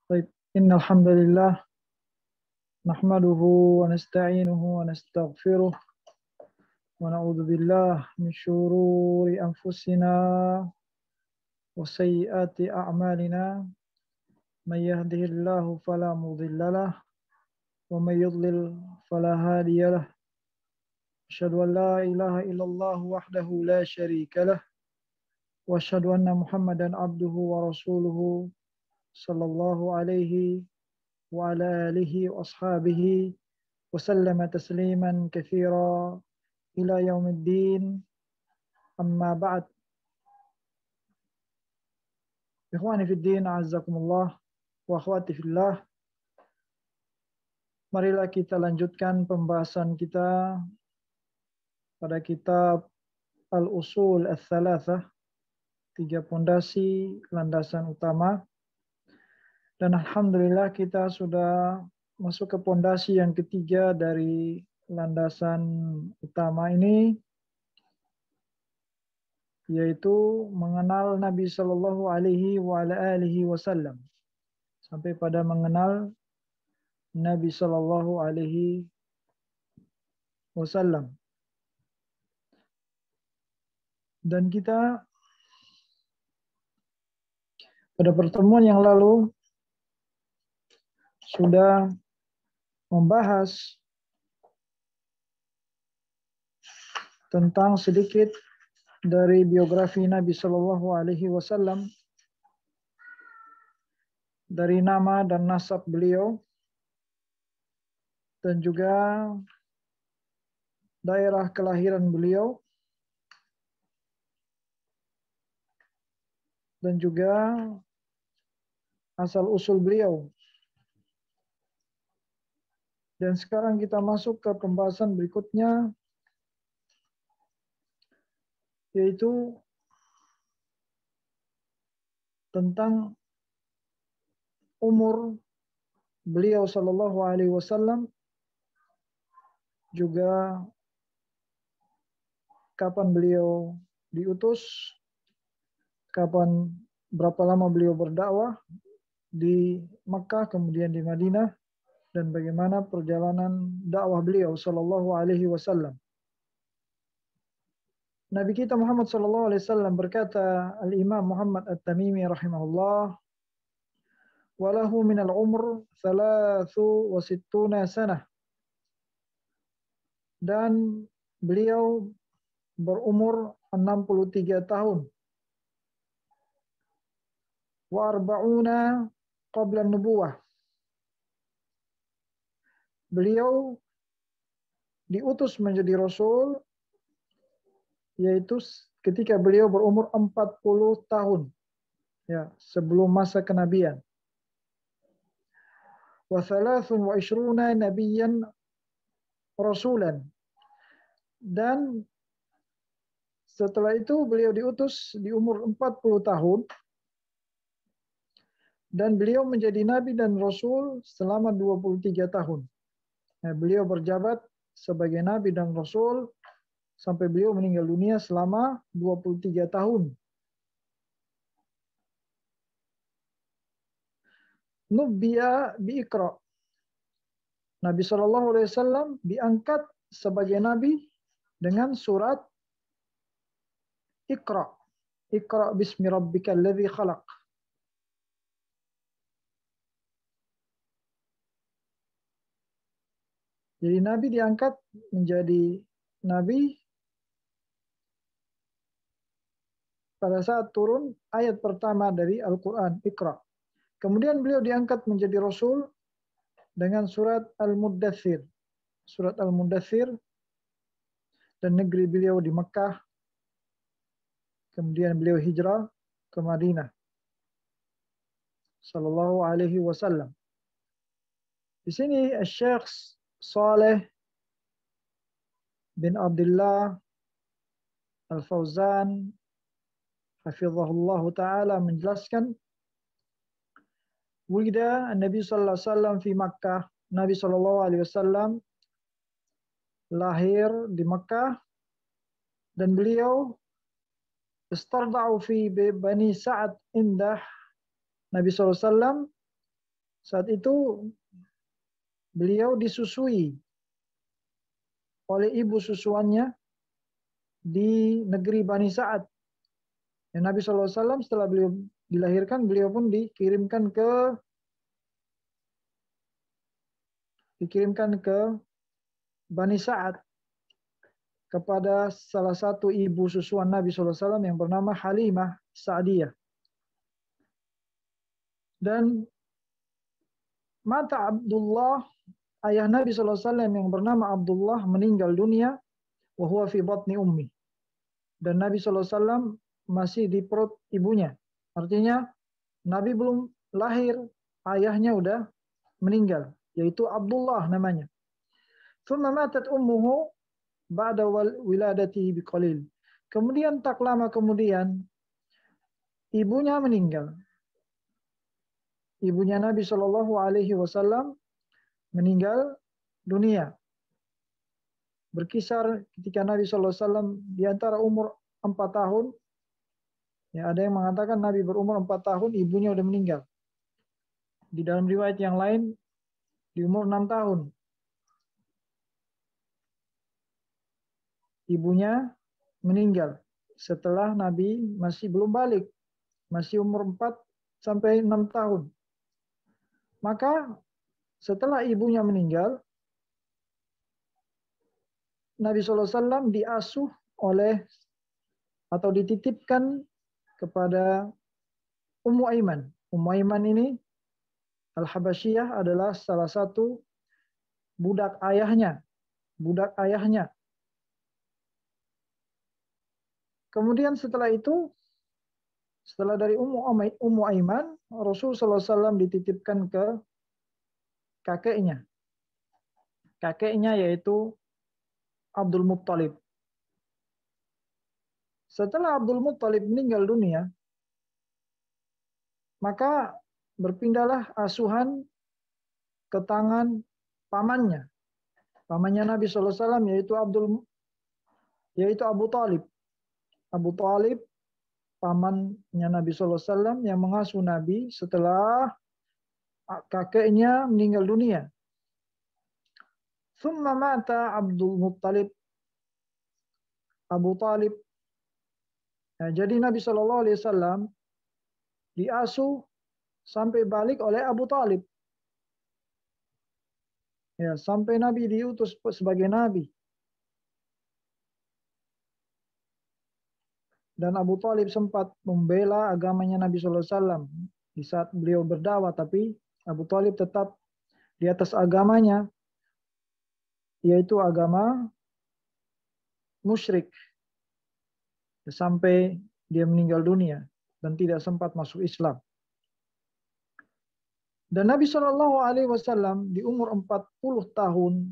طيب إن الحمد لله نحمده ونستعينه ونستغفره ونعوذ بالله من شرور أنفسنا وسيئات أعمالنا من يهده الله فلا مضل له ومن يضلل فلا هادي له أشهد أن لا إله إلا الله وحده لا شريك له وأشهد أن محمدا عبده ورسوله صلى الله عليه وعلى آله وأصحابه وسلم تسليما كثيرا إلى يوم الدين أما بعد. Ikhwani fiddin, a'azzakumullah wa akhwati fillah. Marilah kita lanjutkan pembahasan kita pada kitab Al-Usul Ats-Tsalatsah, 3 pondasi landasan utama. Dan alhamdulillah kita sudah masuk ke pondasi yang ketiga dari landasan utama ini, yaitu mengenal Nabi Shallallahu Alaihi Wasallam, sampai pada mengenal Nabi Shallallahu Alaihi Wasallam. Dan kita pada pertemuan yang lalu sudah membahas tentang sedikit dari biografi Nabi Shallallahu Alaihi Wasallam, dari nama dan nasab beliau, dan juga daerah kelahiran beliau, dan juga asal-usul beliau. Dan sekarang kita masuk ke pembahasan berikutnya, yaitu tentang umur beliau Shallallahu Alaihi Wasallam, juga kapan beliau diutus, berapa lama beliau berdakwah di Makkah, kemudian di Madinah, dan bagaimana perjalanan dakwah beliau Shallallahu Alaihi Wasallam. Nabi kita Muhammad Sallallahu Alaihi Wasallam berkata, Al-Imam Muhammad At-Tamimi rahimahullah, walahu minal umr 63 sanah. Dan beliau berumur 63 tahun. Wa arba'una qabla nubuwah. Beliau diutus menjadi Rasul, yaitu ketika beliau berumur 40 tahun, ya, sebelum masa kenabian. Wa 23 nabiyyan rasulan. Dan setelah itu beliau diutus di umur 40 tahun, dan beliau menjadi nabi dan rasul selama 23 tahun. Nah, beliau berjabat sebagai nabi dan rasul sampai beliau meninggal dunia selama 23 tahun. Nubbiya bi Iqra. Nabi Shallallahu Alaihi Wasallam diangkat sebagai nabi dengan surat Iqra. Iqra bismi rabbikal ladzi khalaq. Jadi nabi diangkat menjadi nabi pada saat turun ayat pertama dari Al-Quran, Iqra. Kemudian beliau diangkat menjadi Rasul dengan surat Al-Muddathir. Surat Al-Muddathir, dan negeri beliau di Mekah. Kemudian beliau hijrah ke Madinah. Sallallahu Alaihi Wasallam. Di sini Syekh Saleh bin Abdullah Al-Fauzan hafizahullah ta'ala menjelaskan, wulida Nabi sallallahu alaihi wasallam fi Makkah. Nabi sallallahu alaihi wasallam lahir di Makkah, dan beliau istarda'u fi Bani Sa'ad indah Nabi sallallahu alaihi wasallam Saat itu beliau disusui oleh ibu susuannya di negeri Bani Sa'ad. Dan Nabi SAW setelah beliau dilahirkan, beliau pun dikirimkan ke Bani Sa'ad kepada salah satu ibu susuan Nabi SAW yang bernama Halimah Sa'diyah. Dan mata Abdullah, ayah Nabi SAW yang bernama Abdullah, meninggal dunia wa huwa fi batni ummi. Dan Nabi SAW masih di perut ibunya. Artinya Nabi belum lahir, ayahnya udah meninggal, yaitu Abdullah namanya. Thumma matat ummuhu ba'da wiladatihi biqalil. Kemudian tak lama kemudian ibunya meninggal. Ibunya Nabi Shallallahu Alaihi Wasallam meninggal dunia. Berkisar ketika Nabi Shallallahu Alaihi Wasallam di antara umur 4 tahun. Ya, ada yang mengatakan Nabi berumur 4 tahun, ibunya udah meninggal. Di dalam riwayat yang lain di umur 6 tahun. Ibunya meninggal setelah Nabi masih belum balik, masih umur 4 sampai 6 tahun. Maka setelah ibunya meninggal, Nabi SAW diasuh oleh atau dititipkan kepada Ummu Aiman. Ummu Aiman ini Al-Habasyiyah adalah salah satu budak ayahnya. Kemudian setelah itu, setelah dari Ummu Aiman, Rasulullah SAW dititipkan ke kakeknya. Kakeknya yaitu Abdul Muttalib. Setelah Abdul Muttalib meninggal dunia, maka berpindahlah asuhan ke tangan pamannya. Pamannya Nabi SAW yaitu Abu Talib. Abu Talib, pamannya Nabi SAW yang mengasuh Nabi setelah kakeknya meninggal dunia. Thumma mata Abdul Muttalib, Abu Talib. Nah, jadi Nabi SAW diasuh sampai balik oleh Abu Talib. Ya, sampai Nabi diutus sebagai Nabi. Dan Abu Talib sempat membela agamanya Nabi SAW di saat beliau berdakwah, tapi Abu Talib tetap di atas agamanya, yaitu agama musyrik, sampai dia meninggal dunia dan tidak sempat masuk Islam. Dan Nabi SAW di umur 40 tahun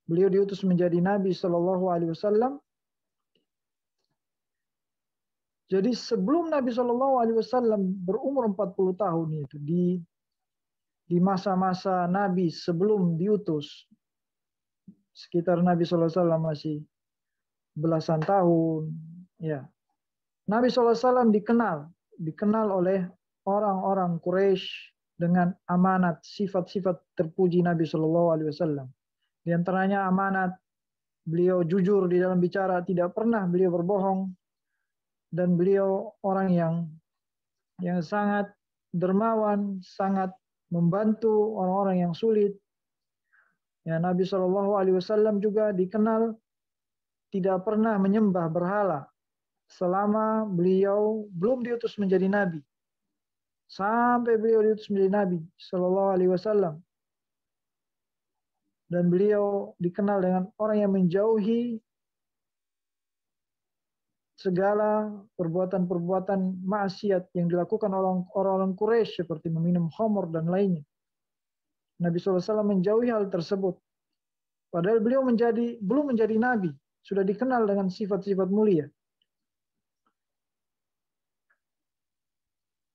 beliau diutus menjadi Nabi SAW. Jadi sebelum Nabi SAW berumur 40 tahun itu di masa-masa Nabi sebelum diutus, sekitar Nabi SAW masih belasan tahun, ya. Nabi SAW dikenal oleh orang-orang Quraisy dengan amanat, sifat-sifat terpuji Nabi SAW. Di antaranya amanat, beliau jujur di dalam bicara, tidak pernah beliau berbohong. Dan beliau orang yang sangat dermawan, sangat membantu orang-orang yang sulit. Ya, Nabi SAW juga dikenal tidak pernah menyembah berhala selama beliau belum diutus menjadi Nabi. Sampai beliau diutus menjadi Nabi SAW. Dan beliau dikenal dengan orang yang menjauhi segala perbuatan-perbuatan maksiat yang dilakukan oleh orang-orang Quraisy seperti meminum khamr dan lainnya. Nabi SAW menjauhi hal tersebut. Padahal beliau belum menjadi Nabi, sudah dikenal dengan sifat-sifat mulia.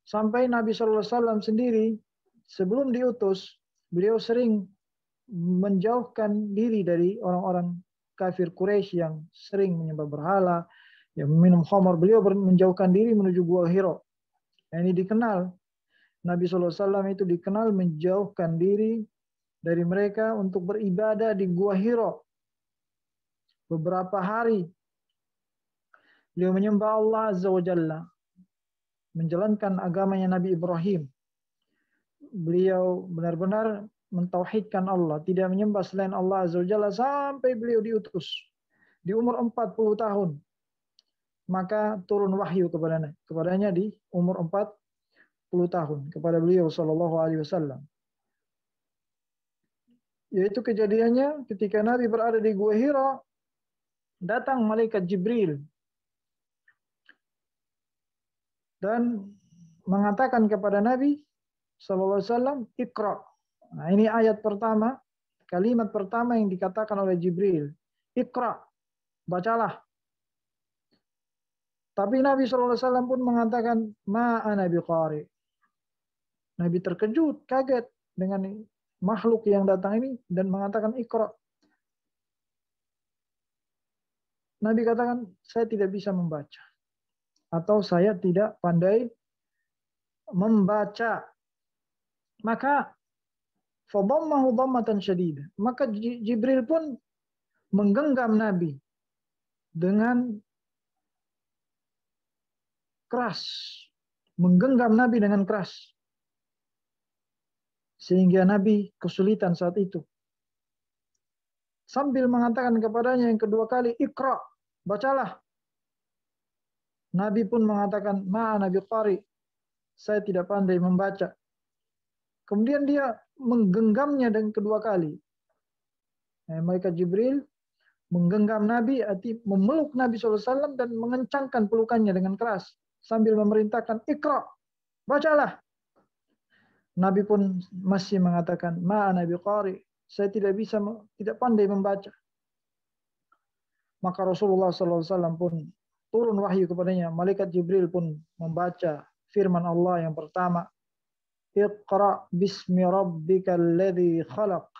Sampai Nabi SAW sendiri sebelum diutus, beliau sering menjauhkan diri dari orang-orang kafir Quraisy yang sering menyembah berhala, yang minum khamar. Beliau menjauhkan diri menuju Gua Hira. Ini dikenal Nabi SAW itu dikenal menjauhkan diri dari mereka untuk beribadah di Gua Hira. Beberapa hari beliau menyembah Allah Azza wa Jalla, menjalankan agamanya Nabi Ibrahim. Beliau benar-benar mentauhidkan Allah, tidak menyembah selain Allah Azza wa Jalla sampai beliau diutus di umur 40 tahun. Maka turun wahyu kepadanya di umur 40 tahun kepada beliau sallallahu alaihi wasallam. Yaitu kejadiannya ketika Nabi berada di Gua Hira, datang malaikat Jibril dan mengatakan kepada Nabi sallallahu alaihi wasallam, "Iqra." Nah, ini ayat pertama, kalimat pertama yang dikatakan oleh Jibril. Iqra, bacalah. Tapi Nabi SAW pun mengatakan, ma ana biqari. Nabi terkejut, kaget dengan makhluk yang datang ini dan mengatakan Iqra. Nabi katakan, saya tidak bisa membaca. Atau saya tidak pandai membaca. Maka fadammahu dhammatan syadidah. Maka Jibril pun menggenggam Nabi dengan keras, menggenggam Nabi dengan keras, sehingga Nabi kesulitan saat itu. Sambil mengatakan kepadanya yang kedua kali, Iqra, bacalah. Nabi pun mengatakan, ma'ana biqari, saya tidak pandai membaca. Kemudian dia menggenggamnya dengan kedua kali. Malaikat Jibril menggenggam Nabi, memeluk Nabi SAW dan mengencangkan pelukannya dengan keras. Sambil memerintahkan, Iqra, bacalah. Nabi pun masih mengatakan, ma'ana biqari, saya tidak pandai membaca. Maka Rasulullah SAW pun turun wahyu kepadanya. Malaikat Jibril pun membaca firman Allah yang pertama, Iqra bismi rabbikal ladzi khalaq,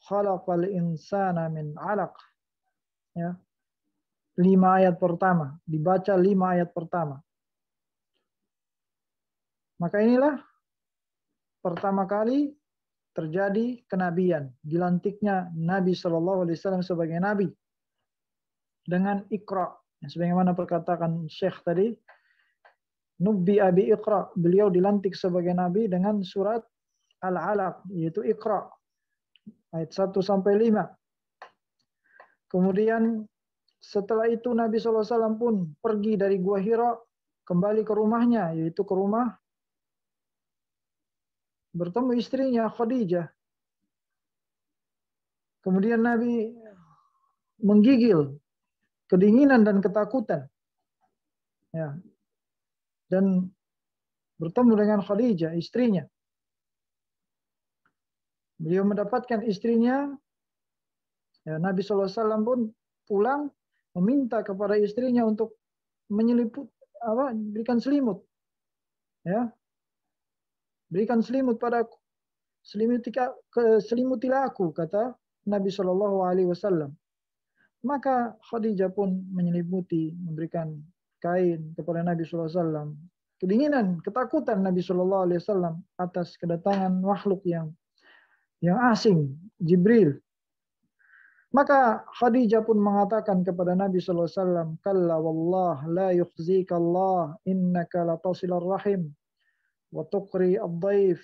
khalaqal insana min 'alaq. Ya. 5 ayat pertama, dibaca 5 ayat pertama. Maka inilah pertama kali terjadi kenabian, dilantiknya Nabi Shallallahu Alaihi Wasallam sebagai nabi dengan Iqra. Sebagaimana perkataan Syekh tadi, Nubbi Abi Iqra, beliau dilantik sebagai nabi dengan surat Al-Alaq, yaitu Iqra, ayat 1 sampai 5. Kemudian setelah itu Nabi SAW pun pergi dari Gua Hira kembali ke rumahnya, yaitu ke rumah bertemu istrinya Khadijah. Kemudian Nabi menggigil kedinginan dan ketakutan. Ya. Dan bertemu dengan Khadijah, istrinya. Beliau mendapatkan istrinya. Ya, Nabi SAW pun pulang meminta kepada istrinya untuk berikan selimut. Ya. Berikan selimut padaku. Selimutilah aku, kata Nabi Shallallahu Alaihi Wasallam. Maka Khadijah pun menyelimuti, memberikan kain kepada Nabi Shallallahu Alaihi Wasallam. Kedinginan, ketakutan Nabi Shallallahu Alaihi Wasallam atas kedatangan makhluk yang asing, Jibril. Maka Khadijah pun mengatakan kepada Nabi Shallallahu Alaihi Wasallam, "Kalla wallah la yukhzika Allah, innaka la tasilar rahim, wa tuqri ad-daif,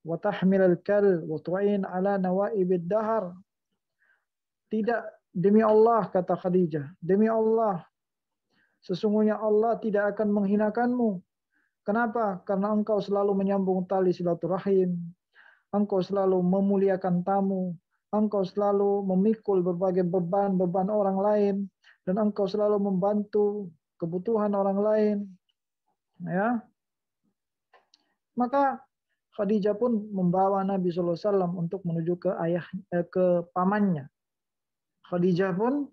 wa tahmil al-kal, wa tu'in ala nawaibid dahar." Tidak, demi Allah, kata Khadijah, demi Allah, sesungguhnya Allah tidak akan menghinakanmu. Kenapa? Karena engkau selalu menyambung tali silaturahim, engkau selalu memuliakan tamu, engkau selalu memikul berbagai beban orang lain, dan engkau selalu membantu kebutuhan orang lain. Ya. Maka Khadijah pun membawa Nabi SAW untuk menuju ke ke pamannya. Khadijah pun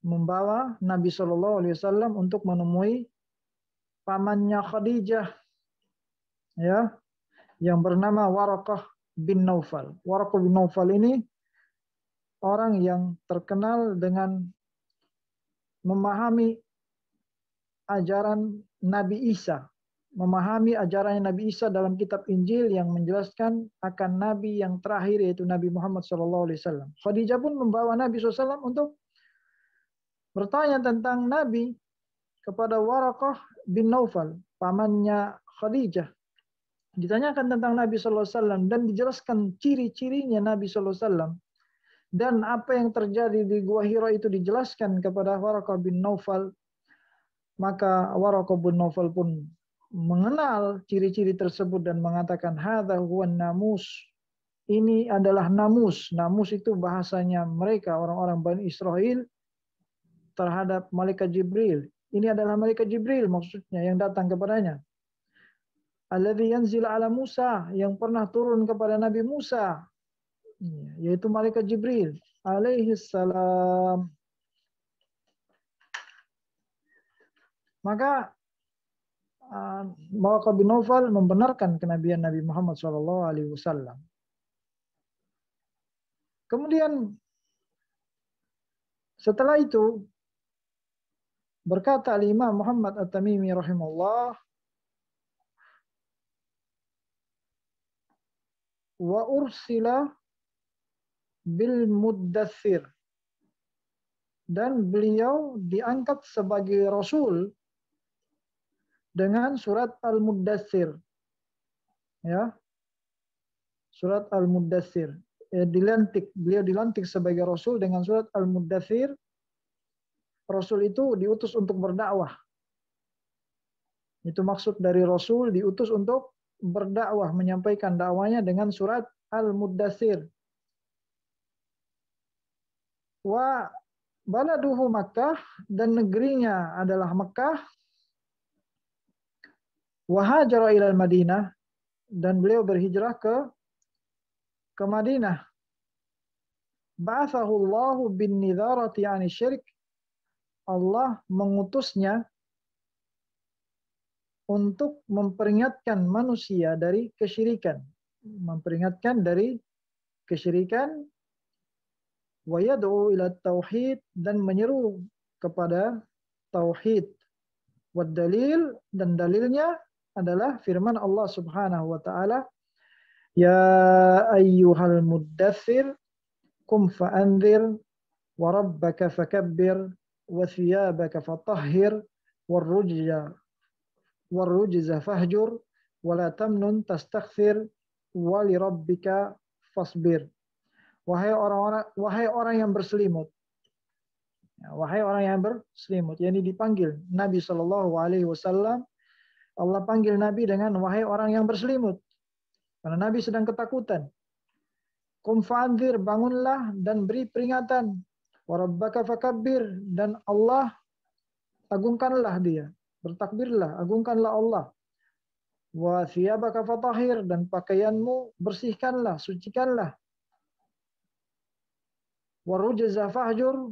membawa Nabi SAW untuk menemui pamannya Khadijah, ya, yang bernama Waraqah bin Naufal. Waraqah bin Naufal ini orang yang terkenal dengan memahami ajaran Nabi Isa. memahami ajaran Nabi Isa dalam kitab Injil yang menjelaskan akan Nabi yang terakhir, yaitu Nabi Muhammad SAW. Khadijah pun membawa Nabi SAW untuk bertanya tentang Nabi kepada Waraqah bin Naufal, pamannya Khadijah. Ditanyakan tentang Nabi SAW dan dijelaskan ciri-cirinya Nabi SAW. Dan apa yang terjadi di Gua Hira itu dijelaskan kepada Waraqah bin Naufal. Maka Waraqah bin Naufal pun mengenal ciri-ciri tersebut dan mengatakan, hadza huwan namus. Ini adalah namus. Namus itu bahasanya mereka, orang-orang Bani Israel, terhadap malaikat Jibril. Ini adalah malaikat Jibril maksudnya yang datang kepadanya. Alladzi yanzil ala Musa, yang pernah turun kepada Nabi Musa, yaitu malaikat Jibril alaihi salam. Maka Waraqah bin Naufal membenarkan kenabian Nabi Muhammad SAW. Kemudian setelah itu berkata Imam Muhammad At-Tamimi rahimahullah, wa ursila bil muddathir, dan beliau diangkat sebagai rasul dengan surat Al-Muddatsir. Ya. Surat Al-Muddatsir. Beliau dilantik sebagai rasul dengan surat Al-Muddatsir. Rasul itu diutus untuk berdakwah. Itu maksud dari rasul, diutus untuk berdakwah, menyampaikan dakwanya dengan surat Al-Muddatsir. Wa baladuhu Makkah, dan negerinya adalah Makkah. Wa hajara ilal Madinah, dan beliau berhijrah ke Madinah. Ba'athahu Allahu bin nidharati 'ani syirik. Allah mengutusnya untuk memperingatkan manusia dari kesyirikan. Memperingatkan dari kesyirikan. Wa yad'u ila tauhid, dan menyeru kepada tauhid. Wa dalil, dan dalilnya adalah firman Allah Subhanahu wa taala, ya ayyuhal muddatsir qum fa'anzir wa rabbaka fakabbir wa thiyabaka fatahhir warrujza fahjur wa la tamnun tastakthir wa li rabbika fasbir. Wahai orang yang berselimut. Wahai orang yang berselimut, yakni dipanggil Nabi sallallahu alaihi wasallam. Allah panggil Nabi dengan wahai orang yang berselimut. Karena Nabi sedang ketakutan. Qum fa'anzir, bangunlah dan beri peringatan. Wa rabbaka fakabbir, dan Allah agungkanlah dia. Bertakbirlah, agungkanlah Allah. Wa thiyabaka fatahhir, dan pakaianmu bersihkanlah, sucikanlah. Wa rujza fahjur,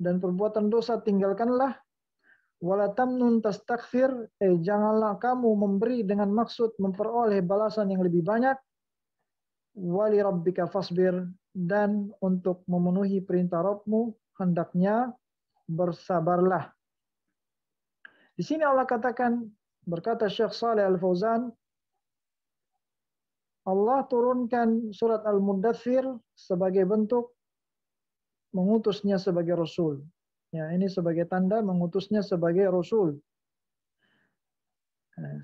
dan perbuatan dosa tinggalkanlah. Wala tamnun tastakthir, janganlah kamu memberi dengan maksud memperoleh balasan yang lebih banyak. Wali rabbika fasbir, dan untuk memenuhi perintah Rabbmu hendaknya bersabarlah. Di sini Allah katakan, berkata Syekh Saleh Al-Fauzan, Allah turunkan surat Al-Muddatsir sebagai bentuk mengutusnya sebagai rasul. Ya, ini sebagai tanda mengutusnya sebagai rasul.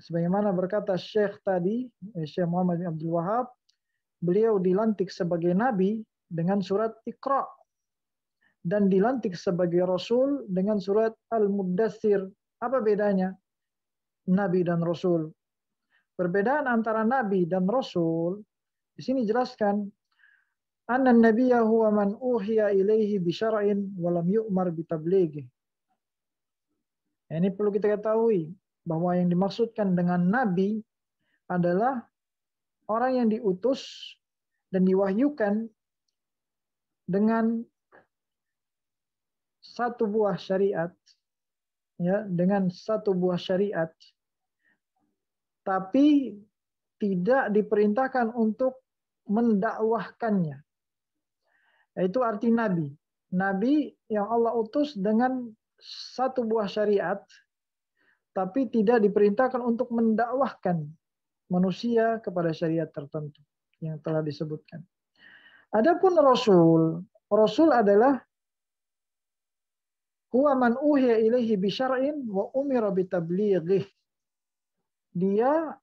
Sebagaimana berkata Syekh tadi, Syekh Muhammad bin Abdul Wahab, beliau dilantik sebagai nabi dengan surat Iqra, dan dilantik sebagai rasul dengan surat Al-Muddatsir. Apa bedanya nabi dan rasul? Perbedaan antara nabi dan rasul di sini jelaskan, anna nabiyya huwa man uhiya ilaihi bi syar'in wa lam yu'mar bi tablighi. Ini perlu kita ketahui bahwa yang dimaksudkan dengan nabi adalah orang yang diutus dan diwahyukan dengan satu buah syariat, ya, dengan satu buah syariat, tapi tidak diperintahkan untuk mendakwahkannya. Itu arti nabi. Nabi yang Allah utus dengan satu buah syariat, tapi tidak diperintahkan untuk mendakwahkan manusia kepada syariat tertentu yang telah disebutkan. Adapun Rasul adalah huwa man uhiya ilaihi bi syar'in wa umira bi tablighih. Dia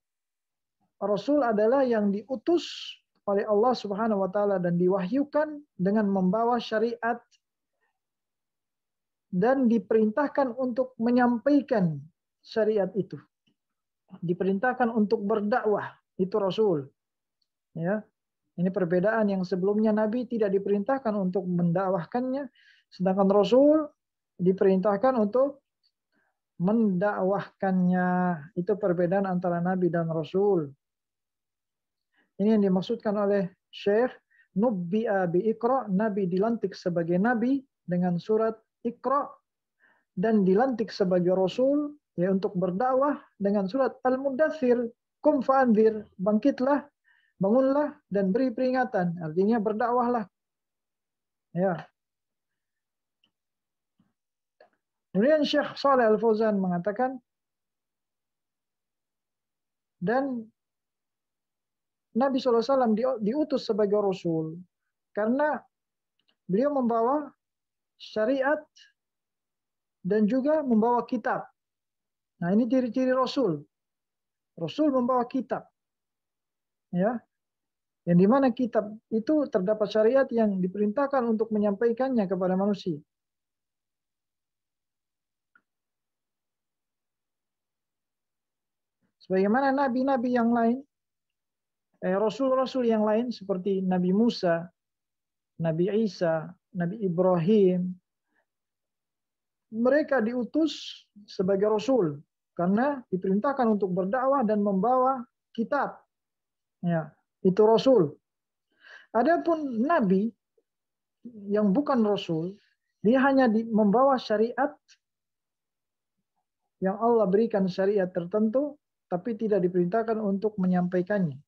Rasul adalah yang diutus oleh Allah Subhanahu wa taala dan diwahyukan dengan membawa syariat dan diperintahkan untuk menyampaikan syariat itu. Diperintahkan untuk berdakwah, itu Rasul. Ya. Ini perbedaan yang sebelumnya Nabi tidak diperintahkan untuk mendakwahkannya, sedangkan Rasul diperintahkan untuk mendakwahkannya. Itu perbedaan antara Nabi dan Rasul. Ini yang dimaksudkan oleh Syekh Nubbi'a bi Iqra, Nabi dilantik sebagai Nabi dengan surat Iqra dan dilantik sebagai Rasul ya untuk berdakwah dengan surat Al-Mudaththir, Qum fa'anzir, bangkitlah, bangunlah dan beri peringatan. Artinya berdakwahlah. Ya. Kemudian Syekh Shalih Al-Fauzan mengatakan, dan Nabi SAW diutus sebagai Rasul karena beliau membawa syariat dan juga membawa kitab. Nah, ini ciri-ciri Rasul. Rasul membawa kitab. Ya. Yang dimana kitab itu terdapat syariat yang diperintahkan untuk menyampaikannya kepada manusia. Sebagaimana nabi-nabi yang lain, rasul-rasul yang lain seperti Nabi Musa, Nabi Isa, Nabi Ibrahim, mereka diutus sebagai Rasul karena diperintahkan untuk berdakwah dan membawa kitab. Ya, itu Rasul. Adapun Nabi yang bukan Rasul, dia hanya membawa syariat yang Allah berikan syariat tertentu, tapi tidak diperintahkan untuk menyampaikannya.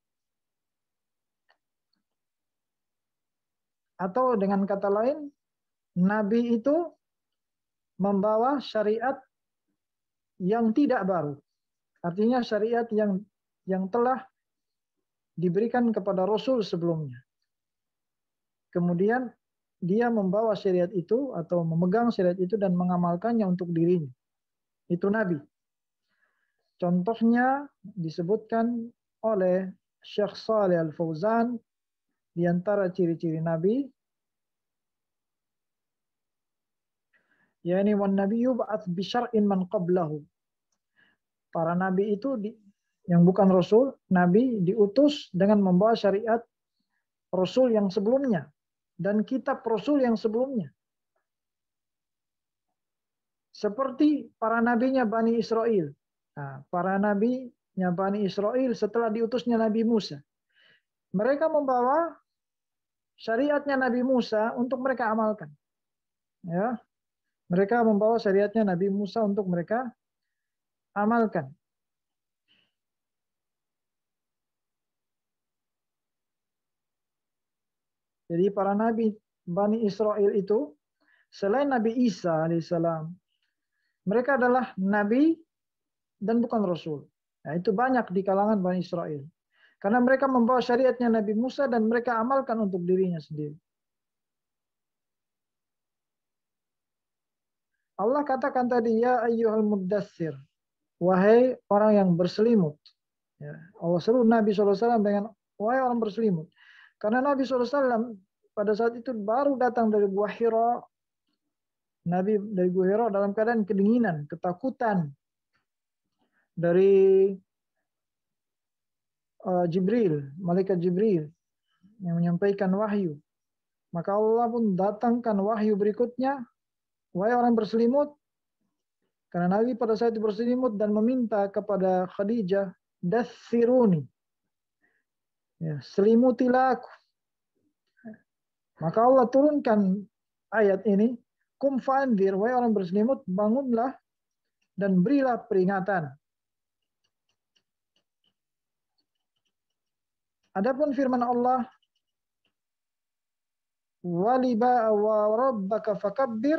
Atau dengan kata lain, Nabi itu membawa syariat yang tidak baru. Artinya syariat yang telah diberikan kepada Rasul sebelumnya. Kemudian dia membawa syariat itu atau memegang syariat itu dan mengamalkannya untuk dirinya. Itu Nabi. Contohnya disebutkan oleh Syekh Shalih Al-Fauzan di antara ciri-ciri Nabi, yakni wan nabiyyu ba'ats bi syar'in man qablahu. Para nabi itu yang bukan rasul, nabi diutus dengan membawa syariat rasul yang sebelumnya dan kitab rasul yang sebelumnya. Seperti para nabinya Bani Israel. Nah, para nabinya Bani Israel setelah diutusnya Nabi Musa. Mereka membawa syariatnya Nabi Musa untuk mereka amalkan. Ya. Mereka membawa syariatnya Nabi Musa untuk mereka amalkan. Jadi para nabi Bani Israel itu, selain Nabi Isa alaihissalam, mereka adalah nabi dan bukan rasul. Nah, itu banyak di kalangan Bani Israel. Karena mereka membawa syariatnya Nabi Musa dan mereka amalkan untuk dirinya sendiri. Allah katakan tadi, ya ayyuhal muddatsir, wahai orang yang berselimut. Ya, Allah seru Nabi SAW dengan wahai orang berselimut. Karena Nabi SAW pada saat itu baru datang dari Gua Hira. Nabi dari Gua Hira dalam keadaan kedinginan, ketakutan dari Jibril, malaikat Jibril yang menyampaikan wahyu. Maka Allah pun datangkan wahyu berikutnya, wahai orang berselimut, karena Nabi pada saat itu berselimut dan meminta kepada Khadijah, dathiruni, ya, selimutilah aku. Maka Allah turunkan ayat ini, kum fa'andir, wahai orang berselimut, bangunlah dan berilah peringatan. Adapun firman Allah, waliba wa rabbaka fakabbir,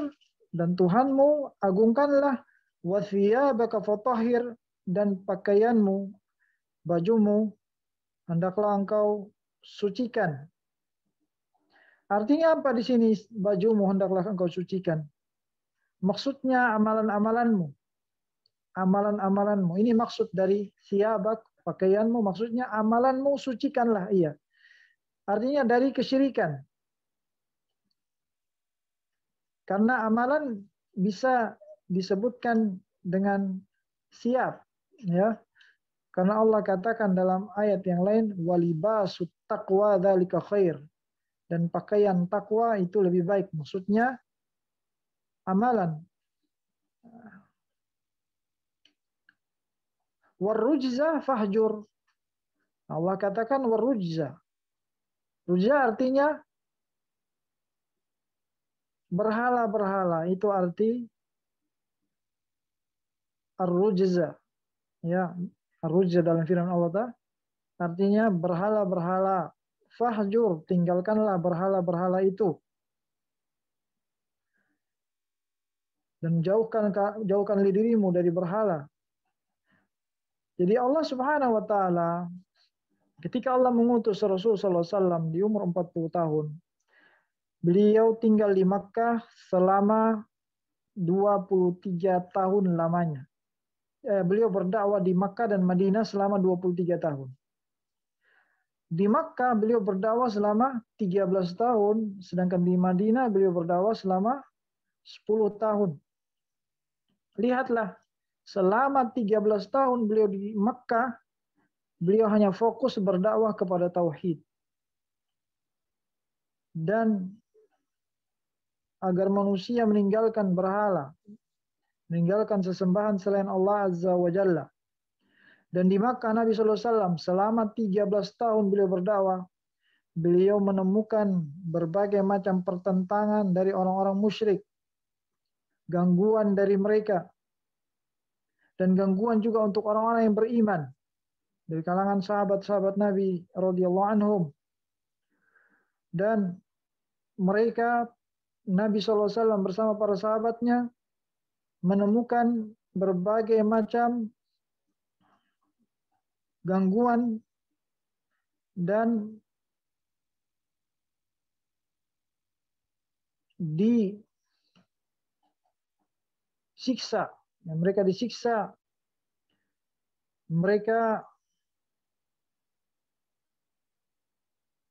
dan Tuhanmu agungkanlah, Wa thiyabaka fatahhir, dan pakaianmu, bajumu, hendaklah engkau sucikan. Artinya apa di sini bajumu hendaklah engkau sucikan? Maksudnya amalan-amalanmu. Amalan-amalanmu. Ini maksud dari thiyabak, pakaianmu, maksudnya amalanmu sucikanlah ia. Artinya dari kesyirikan. Karena amalan bisa disebutkan dengan siap, ya. Karena Allah katakan dalam ayat yang lain, walibasut taqwa dzalika khair. Dan pakaian takwa itu lebih baik. Maksudnya amalan. Warrujza fahjur. Allah katakan warrujza. Rujza artinya berhala-berhala. Itu arti ar-rujza. Ya, ar-rujza dalam firman Allah Ta'ala artinya berhala-berhala. Fahjur, tinggalkanlah berhala-berhala itu. Dan jauhkan dirimu dari berhala. Jadi Allah Subhanahu wa taala ketika Allah mengutus Rasul sallallahu alaihi wasallam di umur 40 tahun, beliau tinggal di Makkah selama 23 tahun lamanya. Beliau berdakwah di Makkah dan Madinah selama 23 tahun. Di Makkah beliau berdakwah selama 13 tahun, sedangkan di Madinah beliau berdakwah selama 10 tahun. Lihatlah, selama 13 tahun beliau di Makkah, beliau hanya fokus berdakwah kepada tauhid. Dan agar manusia meninggalkan berhala, meninggalkan sesembahan selain Allah Azza wa Jalla. Dan di Makkah Nabi SAW selama 13 tahun beliau berdakwah, beliau menemukan berbagai macam pertentangan dari orang-orang musyrik, gangguan dari mereka, dan gangguan juga untuk orang-orang yang beriman dari kalangan sahabat-sahabat Nabi radhiyallahu anhum. Dan mereka, Nabi SAW bersama para sahabatnya menemukan berbagai macam gangguan dan disiksa. Mereka disiksa, mereka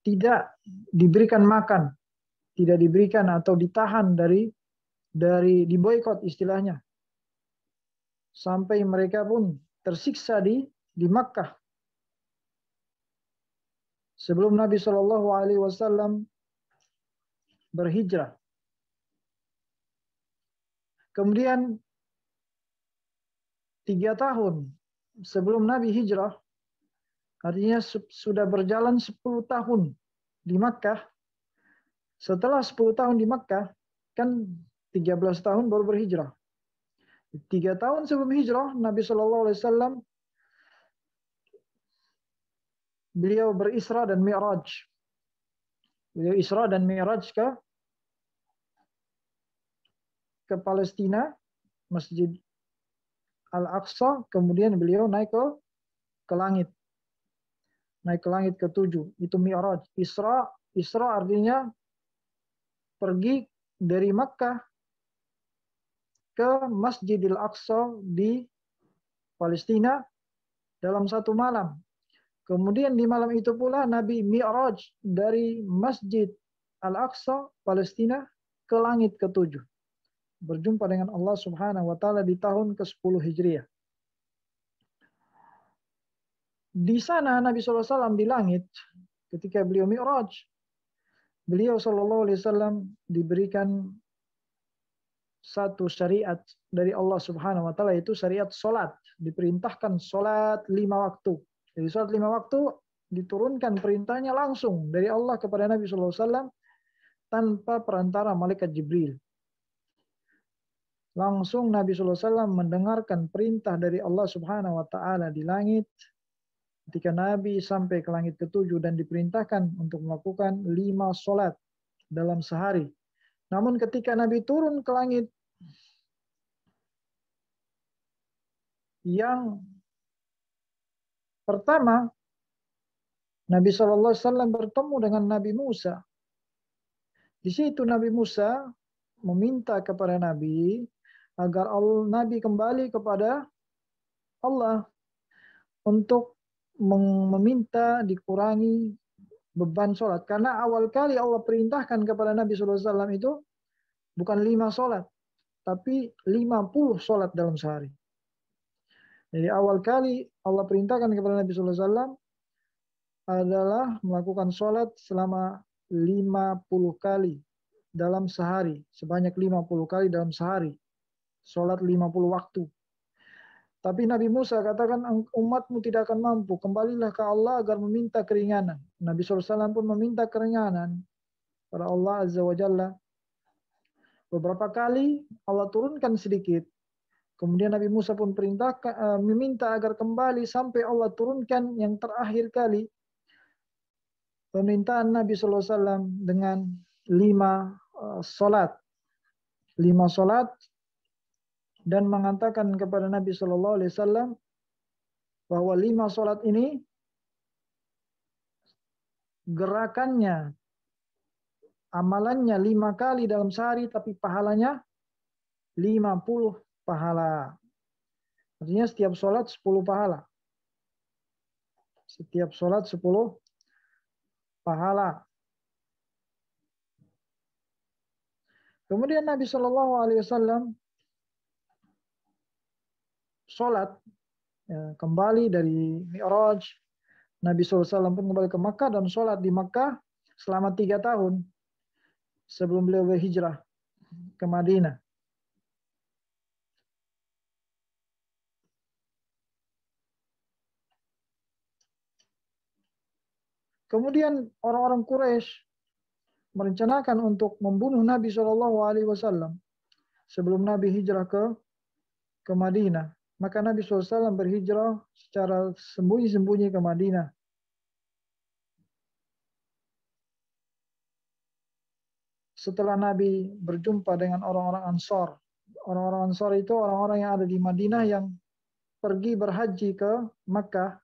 tidak diberikan makan, tidak diberikan atau ditahan dari diboikot istilahnya, sampai mereka pun tersiksa di Makkah sebelum Nabi Shallallahu Alaihi Wasallam berhijrah. Kemudian 3 tahun sebelum Nabi hijrah, artinya sudah berjalan 10 tahun di Makkah. Setelah 10 tahun di Makkah, kan 13 tahun baru berhijrah. 3 tahun sebelum hijrah, Nabi Shallallahu Alaihi Wasallam beliau berisra dan mi'raj. Beliau isra dan mi'raj ke Palestina, Masjid Al-Aqsa, kemudian beliau naik ke langit. Naik ke langit ke-7, itu mi'raj. Isra artinya pergi dari Makkah ke Masjidil Aqsa di Palestina dalam satu malam. Kemudian di malam itu pula Nabi mi'raj dari Masjid Al-Aqsa Palestina ke langit ke-7. Berjumpa dengan Allah Subhanahu wa taala di tahun ke-10 Hijriah. Di sana Nabi SAW di langit, ketika beliau mi'raj, beliau SAW diberikan satu syariat dari Allah Subhanahu wa taala, yaitu syariat salat. Diperintahkan salat 5 waktu. Jadi salat 5 waktu diturunkan perintahnya langsung dari Allah kepada Nabi SAW tanpa perantara malaikat Jibril. Langsung Nabi SAW mendengarkan perintah dari Allah Subhanahu wa taala di langit ketika Nabi sampai ke langit ke-7 dan diperintahkan untuk melakukan 5 salat dalam sehari. Namun ketika Nabi turun ke langit Yang pertama, Nabi SAW bertemu dengan Nabi Musa. Di situ Nabi Musa meminta kepada Nabi agar Nabi kembali kepada Allah untuk meminta dikurangi beban sholat. Karena awal kali Allah perintahkan kepada Nabi SAW itu bukan 5 sholat, tapi 50 sholat dalam sehari. Jadi awal kali Allah perintahkan kepada Nabi SAW adalah melakukan sholat selama 50 kali dalam sehari. Sebanyak 50 kali dalam sehari. Sholat 50 waktu. Tapi Nabi Musa katakan, umatmu tidak akan mampu. Kembalilah ke Allah agar meminta keringanan. Nabi SAW pun meminta keringanan pada Allah Azza wa Jalla. Beberapa kali Allah turunkan sedikit. Kemudian Nabi Musa pun meminta agar kembali sampai Allah turunkan yang terakhir kali. Permintaan Nabi SAW dengan 5 solat. 5 solat. Dan mengatakan kepada Nabi SAW bahwa 5 solat ini gerakannya, amalannya 5 kali dalam sehari, tapi pahalanya 50 pahala. Artinya setiap solat 10 pahala. Setiap solat 10 pahala. Kemudian Nabi SAW sholat kembali dari Mi'raj. Nabi SAW pun kembali ke Makkah dan sholat di Makkah selama 3 tahun sebelum beliau berhijrah ke Madinah. Kemudian orang-orang Quraisy merencanakan untuk membunuh Nabi SAW sebelum Nabi hijrah ke Madinah. Maka Nabi SAW berhijrah secara sembunyi-sembunyi ke Madinah. Setelah Nabi berjumpa dengan orang-orang Ansar. Orang-orang Ansar itu orang-orang yang ada di Madinah yang pergi berhaji ke Makkah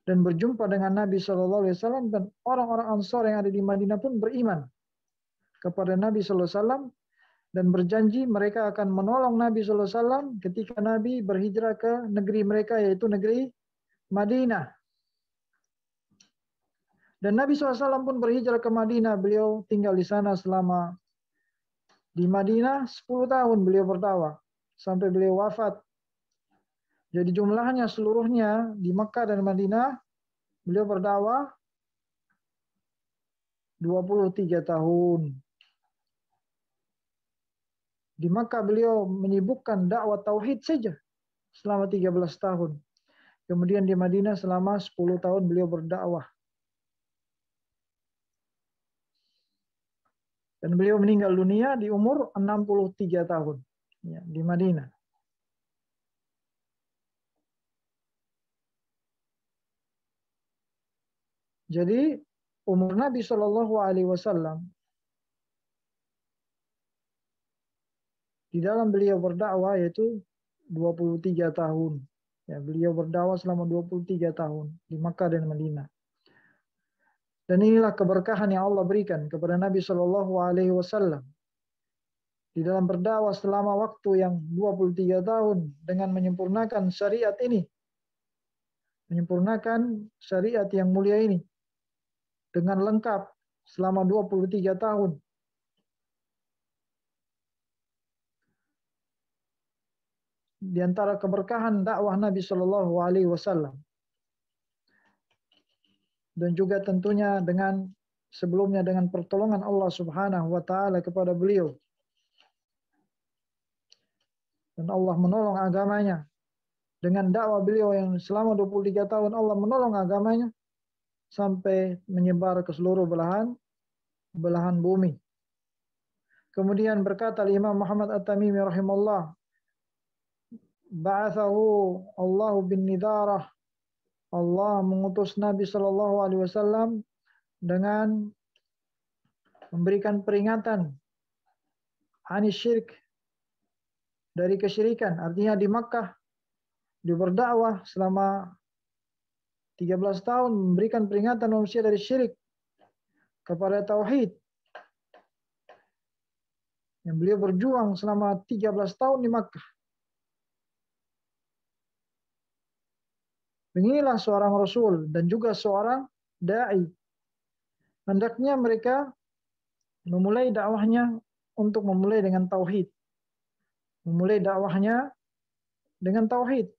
dan berjumpa dengan Nabi SAW, dan orang-orang Ansar yang ada di Madinah pun beriman kepada Nabi SAW dan berjanji mereka akan menolong Nabi SAW ketika Nabi berhijrah ke negeri mereka, yaitu negeri Madinah. Dan Nabi SAW pun berhijrah ke Madinah. Beliau tinggal di sana selama di Madinah 10 tahun beliau berdakwah sampai beliau wafat. Jadi jumlahnya seluruhnya di Makkah dan Madinah beliau berdakwah 23 tahun. Di Makkah beliau menyibukkan dakwah tauhid saja selama 13 tahun. Kemudian di Madinah selama 10 tahun beliau berdakwah. Dan beliau meninggal dunia di umur 63 tahun ya, di Madinah. Jadi umur Nabi SAW di dalam beliau berdakwah yaitu 23 tahun. Ya, beliau berdakwah selama 23 tahun di Makkah dan Madinah. Dan inilah keberkahan yang Allah berikan kepada Nabi SAW di dalam berdakwah selama waktu yang 23 tahun dengan menyempurnakan syariat ini. Menyempurnakan syariat yang mulia ini dengan lengkap selama 23 tahun. Di antara keberkahan dakwah Nabi SAW. Dan juga tentunya dengan sebelumnya dengan pertolongan Allah Subhanahu wa taala kepada beliau. Dan Allah menolong agamanya. Dengan dakwah beliau yang selama 23 tahun Allah menolong agamanya sampai menyebar ke seluruh belahan bumi. Kemudian berkata Imam Muhammad At-Tamimi rahimahullah, ba'athahu Allahu bin nidarah. Allah mengutus Nabi SAW dengan memberikan peringatan anis syirik, dari kesyirikan. Artinya di Makkah Dia berdakwah selama 13 tahun, memberikan peringatan manusia dari syirik kepada tauhid. Yang beliau berjuang selama 13 tahun di Makkah. Beginilah seorang Rasul dan juga seorang da'i. Hendaknya mereka memulai dakwahnya untuk memulai dengan tauhid. Memulai dakwahnya dengan tauhid.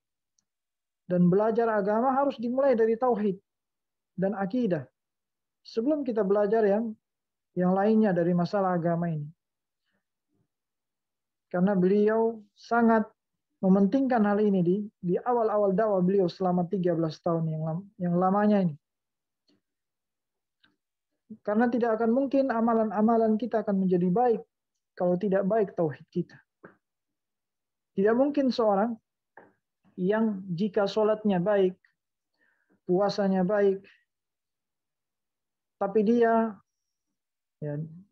Dan belajar agama harus dimulai dari tauhid dan akidah. Sebelum kita belajar yang lainnya dari masalah agama ini. Karena beliau sangat mementingkan hal ini di awal-awal dakwah beliau selama 13 tahun yang lamanya ini. Karena tidak akan mungkin amalan-amalan kita akan menjadi baik kalau tidak baik tauhid kita. Tidak mungkin seorang yang jika sholatnya baik, puasanya baik, tapi dia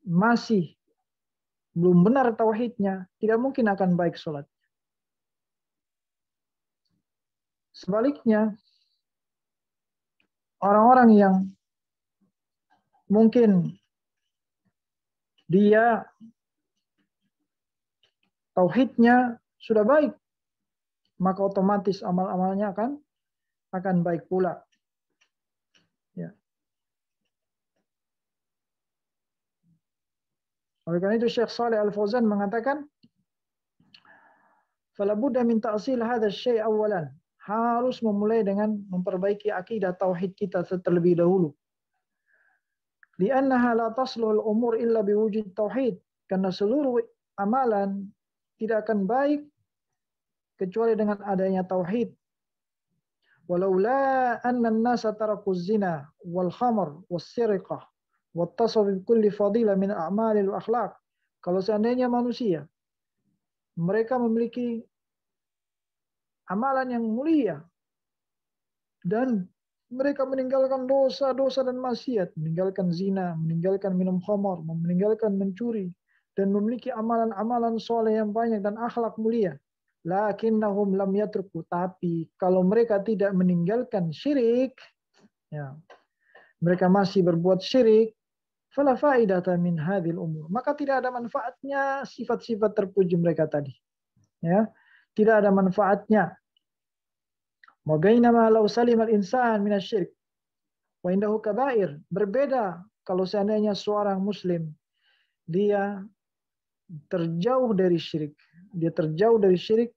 masih belum benar tauhidnya, tidak mungkin akan baik sholat. Sebaliknya, orang-orang yang mungkin dia tauhidnya sudah baik, maka otomatis amal-amalnya akan baik pula. Ya. Oleh karena itu Syekh Shalih Al-Fauzan mengatakan, "Fala budda min ta'sil hadha asy-syai' awalan." Harus memulai dengan memperbaiki akidah tauhid kita terlebih dahulu. Li'annaha la tasluhul umur illa biwujud tauhid. Karena seluruh amalan tidak akan baik kecuali dengan adanya tauhid. Walaula anna an-nasa taraku zina wal khamr was sirqah wattasaw bi kulli fadilah min a'malil akhlaq. Kalau seandainya manusia mereka memiliki amalan yang mulia dan mereka meninggalkan dosa-dosa dan maksiat, meninggalkan zina, meninggalkan minum khamar, meninggalkan mencuri, dan memiliki amalan-amalan soleh yang banyak dan akhlak mulia. Lakinnahum lam yatruku, tapi kalau mereka tidak meninggalkan syirik, ya, mereka masih berbuat syirik, fala faidata min hadhil umur, maka tidak ada manfaatnya sifat-sifat terpuji mereka tadi. Ya, tidak ada manfaatnya. Wa bainama law salima al-insan min asy-syirk wa indahu kaba'ir. Berbeda kalau seandainya seorang muslim dia terjauh dari syirik. Dia terjauh dari syirik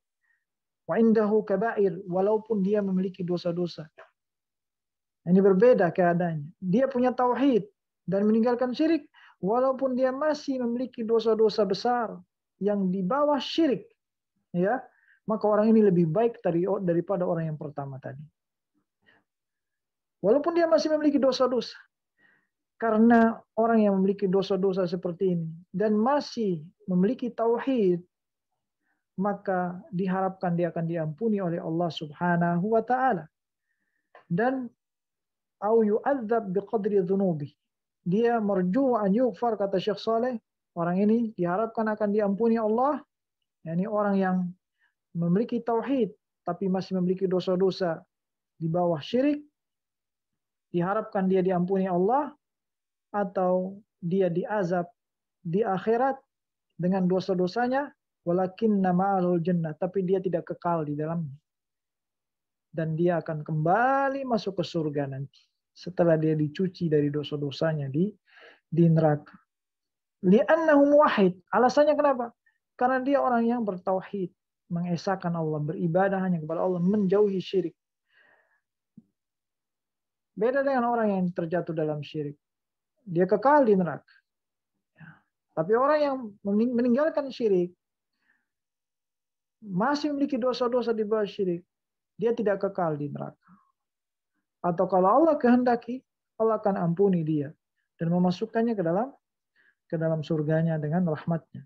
wa indahu kaba'ir, walaupun dia memiliki dosa-dosa. Ini berbeda keadaannya. Dia punya tauhid dan meninggalkan syirik walaupun dia masih memiliki dosa-dosa besar yang di bawah syirik. Ya, maka orang ini lebih baik daripada orang yang pertama tadi. Walaupun dia masih memiliki dosa-dosa. Karena orang yang memiliki dosa-dosa seperti ini dan masih memiliki tauhid, maka diharapkan dia akan diampuni oleh Allah Subhanahu wa taala. Dan au yu'adzab biqadri dzunubi. Dia marju an yughfar, kata Syekh Saleh, orang ini diharapkan akan diampuni Allah. Yani orang yang memiliki tauhid tapi masih memiliki dosa-dosa di bawah syirik, diharapkan dia diampuni Allah, atau dia diazab di akhirat dengan dosa-dosanya, walakinna ma'alul jannah, tapi dia tidak kekal di dalamnya. Dan dia akan kembali masuk ke surga nanti setelah dia dicuci dari dosa-dosanya di neraka. Li'annahu muwahhid. Alasannya kenapa? Karena dia orang yang bertauhid, mengesahkan Allah, beribadah hanya kepada Allah, menjauhi syirik. Beda dengan orang yang terjatuh dalam syirik. Dia kekal di neraka. Tapi orang yang meninggalkan syirik, masih memiliki dosa-dosa di bawah syirik, dia tidak kekal di neraka. Atau kalau Allah kehendaki, Allah akan ampuni dia dan memasukkannya ke dalam surganya dengan rahmatnya.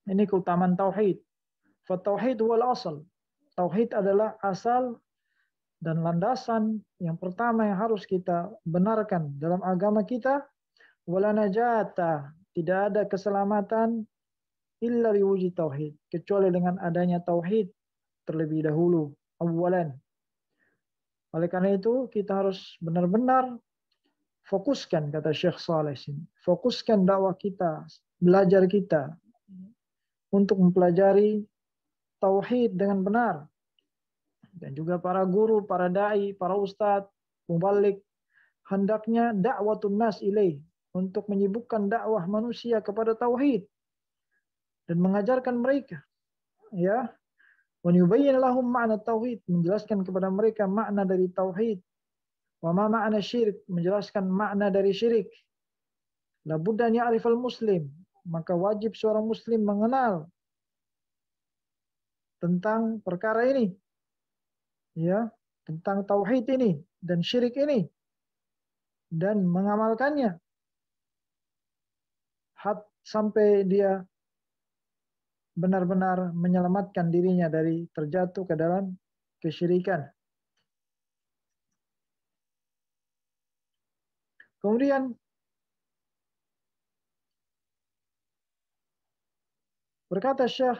Ini keutamaan tauhid. Fatauhid wal asal. Tauhid adalah asal dan landasan yang pertama yang harus kita benarkan dalam agama kita. Wala najata, tidak ada keselamatan illa biwujud tauhid, kecuali dengan adanya tauhid terlebih dahulu. awalan. Oleh karena itu kita harus benar-benar fokuskan, kata Syekh Saleh sini. Fokuskan dakwah kita, belajar kita untuk mempelajari tauhid dengan benar. Dan juga para guru, para dai, para ustadz, mubalik, hendaknya dakwatun nas ilaih, untuk menyibukkan dakwah manusia kepada tauhid dan mengajarkan mereka, ya, wa yubayyin lahum ma'na tauhid, menjelaskan kepada mereka makna dari tauhid, wa ma ma'na syirik, menjelaskan makna dari syirik. La budda an ya'rifal muslim, maka wajib seorang muslim mengenal tentang perkara ini, ya, tentang tauhid ini dan syirik ini, dan mengamalkannya sampai dia benar-benar menyelamatkan dirinya dari terjatuh ke dalam kesyirikan. Kemudian berkata Syekh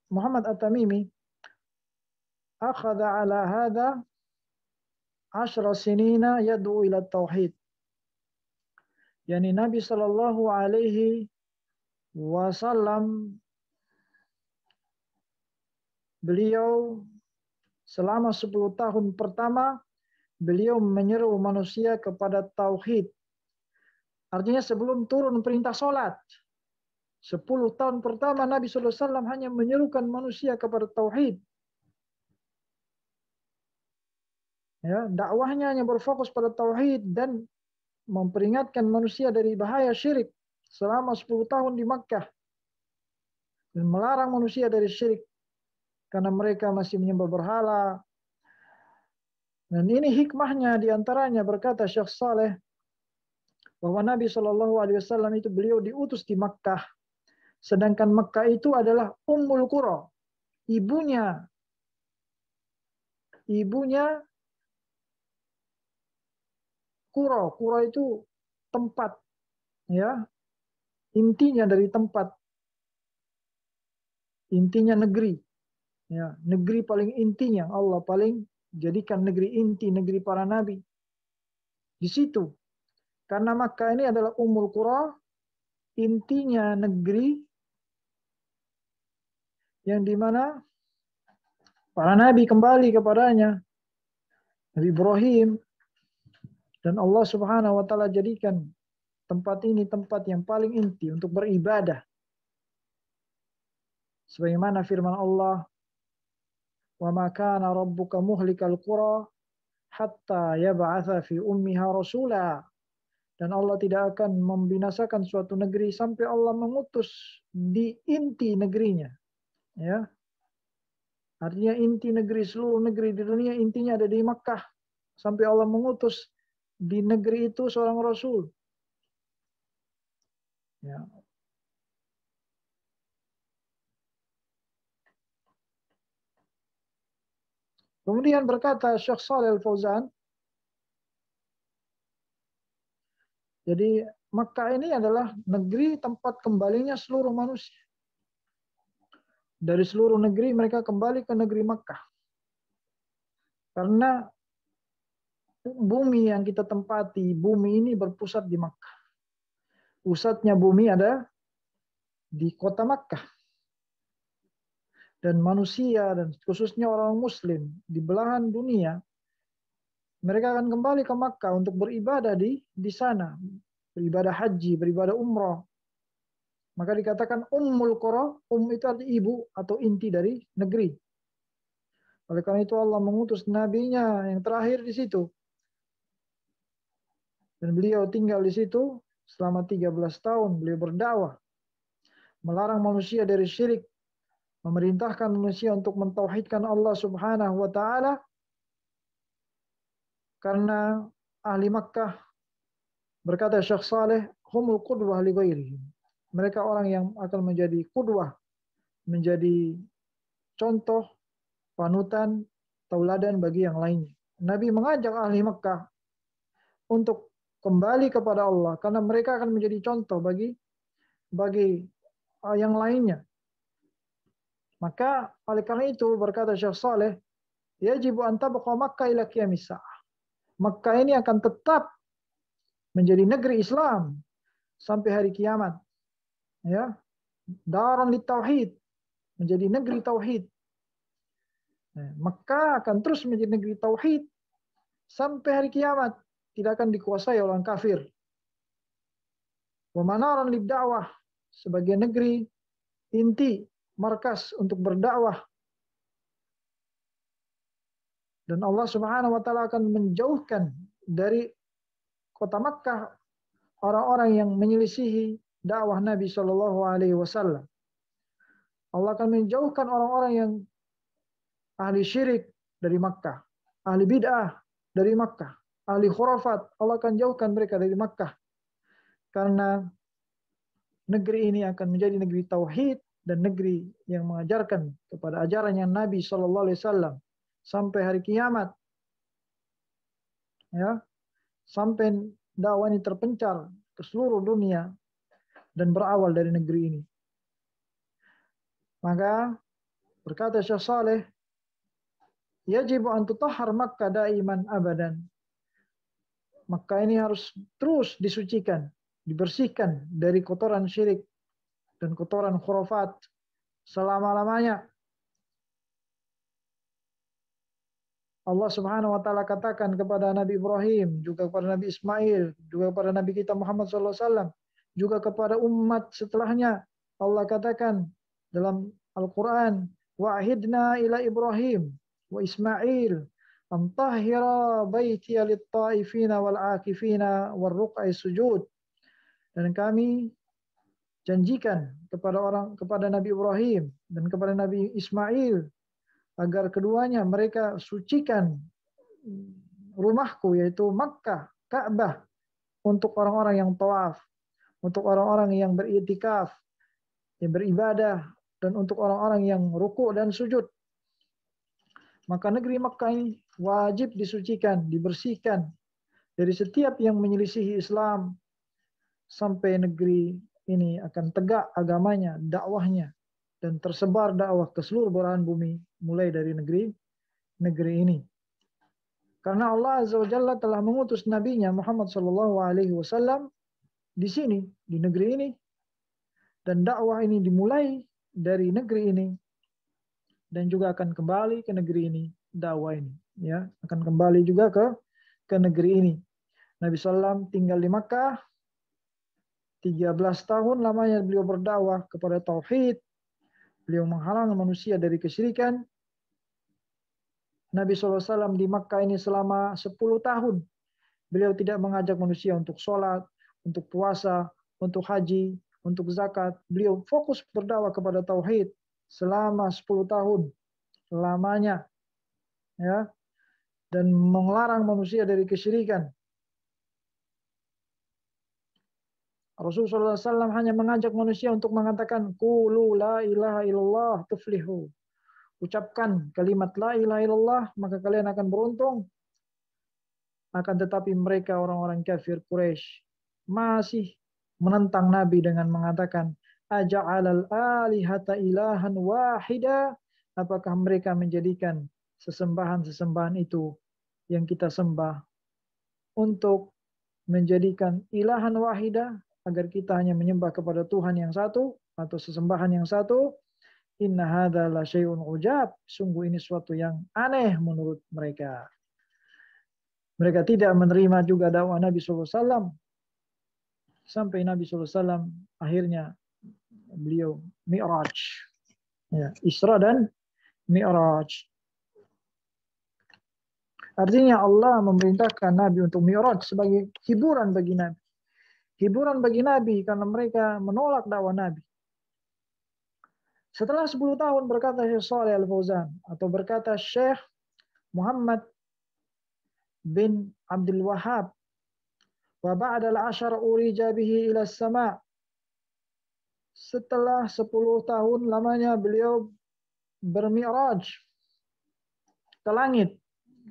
Muhammad At-Tamimi, akhadha ala hadha 10 sinina yad'u ila tauhid. Yani Nabi sallallahu alaihi wasallam, beliau selama 10 tahun pertama beliau menyeru manusia kepada tauhid. Artinya sebelum turun perintah sholat, 10 tahun pertama Nabi SAW hanya menyerukan manusia kepada tauhid. Ya, dakwahnya hanya berfokus pada tauhid dan memperingatkan manusia dari bahaya syirik selama 10 tahun di Makkah. Dan melarang manusia dari syirik karena mereka masih menyembah berhala. Dan ini hikmahnya diantaranya, berkata Syekh Saleh, bahwa Nabi SAW itu beliau diutus di Makkah. Sedangkan Makkah itu adalah Ummul Qura, ibunya Qura. Qura itu tempat, ya, intinya dari tempat, intinya negeri, ya, negeri paling intinya Allah paling jadikan negeri inti, negeri para nabi di situ. Karena Makkah ini adalah Ummul Qura, intinya negeri yang dimana para nabi kembali kepadanya, Nabi Ibrahim, dan Allah Subhanahu wa taala jadikan tempat ini tempat yang paling inti untuk beribadah. Sebagaimana firman Allah, "Wa ma kana rabbuka muhlikal qura hatta yab'atsa fi ummiha rasula." Dan Allah tidak akan membinasakan suatu negeri sampai Allah mengutus di inti negerinya. Ya. Artinya inti negeri, seluruh negeri di dunia intinya ada di Makkah. Sampai Allah mengutus di negeri itu seorang Rasul. Ya. Kemudian berkata Syekh Shalih Al-Fauzan, jadi Makkah ini adalah negeri tempat kembalinya seluruh manusia. Dari seluruh negeri mereka kembali ke negeri Makkah. Karena bumi yang kita tempati, bumi ini berpusat di Makkah. Pusatnya bumi ada di kota Makkah. Dan manusia, dan khususnya orang Muslim di belahan dunia, mereka akan kembali ke Makkah untuk beribadah di sana. Beribadah haji, beribadah umrah. Maka dikatakan Ummul Qura, itu arti ibu atau inti dari negeri. Oleh karena itu Allah mengutus nabinya yang terakhir di situ. Dan beliau tinggal di situ selama 13 tahun. Beliau berdakwah, melarang manusia dari syirik, memerintahkan manusia untuk mentauhidkan Allah Subhanahu wa taala. Karena ahli Makkah, berkata Syekh Saleh, humul qudwah li ghairihim. Mereka orang yang akan menjadi qudwah, menjadi contoh, panutan, tauladan bagi yang lainnya. Nabi mengajak ahli Makkah untuk kembali kepada Allah karena mereka akan menjadi contoh bagi yang lainnya. Maka oleh karena itu berkata Syekh Saleh, yajibu an tabqa Makkah ila qiyamis sa'ah. Makkah ini akan tetap menjadi negeri Islam sampai hari kiamat. Ya, daran lit tauhid, menjadi negeri tauhid. Makkah akan terus menjadi negeri tauhid sampai hari kiamat, tidak akan dikuasai oleh orang kafir. Wa manaran lid da'wah, sebagai negeri inti, markas untuk berdakwah. Dan Allah Subhanahu wa taala akan menjauhkan dari kota Makkah orang-orang yang menyelisihi dakwah Nabi Shallallahu alaihi wasallam. Allah akan menjauhkan orang-orang yang ahli syirik dari Makkah, ahli bid'ah dari Makkah, ahli khurafat. Allah akan jauhkan mereka dari Makkah. Karena negeri ini akan menjadi negeri tauhid dan negeri yang mengajarkan kepada ajarannya Nabi Shallallahu alaihi wasallam sampai hari kiamat. Ya, sampai dakwah ini terpencar ke seluruh dunia dan berawal dari negeri ini. Maka berkata Syekh Saleh, yajibu an tutahhar Makkah daiman abadan. Makkah ini harus terus disucikan, dibersihkan dari kotoran syirik dan kotoran khurafat selama-lamanya. Allah Subhanahu wa taala katakan kepada Nabi Ibrahim, juga kepada Nabi Ismail, juga kepada Nabi kita Muhammad sallallahu alaihi wasallam, juga kepada umat setelahnya. Allah katakan dalam Al-Qur'an, wa'ahidna ila Ibrahim wa Ismail an tahhira baitiya lit-ta'ifina wal 'akifina war ruk'i sujud. Dan kami janjikan kepada Nabi Ibrahim dan kepada Nabi Ismail agar keduanya mereka sucikan rumahku, yaitu Makkah, Ka'bah, untuk orang-orang yang tawaf, untuk orang-orang yang beriktikaf, yang beribadah, dan untuk orang-orang yang rukuk dan sujud. Maka negeri Makkah ini wajib disucikan, dibersihkan dari setiap yang menyelisihi Islam, sampai negeri ini akan tegak agamanya, dakwahnya, dan tersebar dakwah ke seluruh belahan bumi, mulai dari negeri ini. Karena Allah Azza wa Jalla telah mengutus nabinya Muhammad sallallahu alaihi wasallam di sini, di negeri ini. Dan dakwah ini dimulai dari negeri ini dan juga akan kembali ke negeri ini, dakwah ini, ya, akan kembali juga ke negeri ini. Nabi sallallahu tinggal di Makkah 13 tahun lamanya beliau berdakwah kepada tauhid. Beliau menghalang manusia dari kesyirikan. Nabi SAW di Makkah ini selama 10 tahun. Beliau tidak mengajak manusia untuk sholat, untuk puasa, untuk haji, untuk zakat. Beliau fokus berdakwah kepada tauhid selama 10 tahun lamanya. Ya, dan melarang manusia dari kesyirikan. Rasulullah SAW hanya mengajak manusia untuk mengatakan qulu la ilaha illallah tuflihu. Ucapkan kalimat la ilaha illallah maka kalian akan beruntung. Akan tetapi mereka orang-orang kafir Quraisy masih menentang Nabi dengan mengatakan aja'alal alihata ilahan wahida. Apakah mereka menjadikan sesembahan-sesembahan itu yang kita sembah untuk menjadikan ilahan wahida, agar kita hanya menyembah kepada Tuhan yang satu atau sesembahan yang satu. Inna hadza la syai'un ujab. Sungguh ini suatu yang aneh menurut mereka. Mereka tidak menerima juga dakwah Nabi SAW. Sampai Nabi SAW akhirnya beliau Mi'raj. Ya, Isra dan Mi'raj. Artinya Allah memerintahkan Nabi untuk Mi'raj sebagai hiburan bagi Nabi. Hiburan bagi Nabi karena mereka menolak dakwah Nabi. Setelah 10 tahun berkata Syekh Shalih Al-Fauzan, atau berkata Syekh Muhammad bin Abdul Wahhab, wa ba'da al-'ashar urija bihi ila as-sama'. Setelah 10 tahun lamanya beliau bermi'raj ke langit.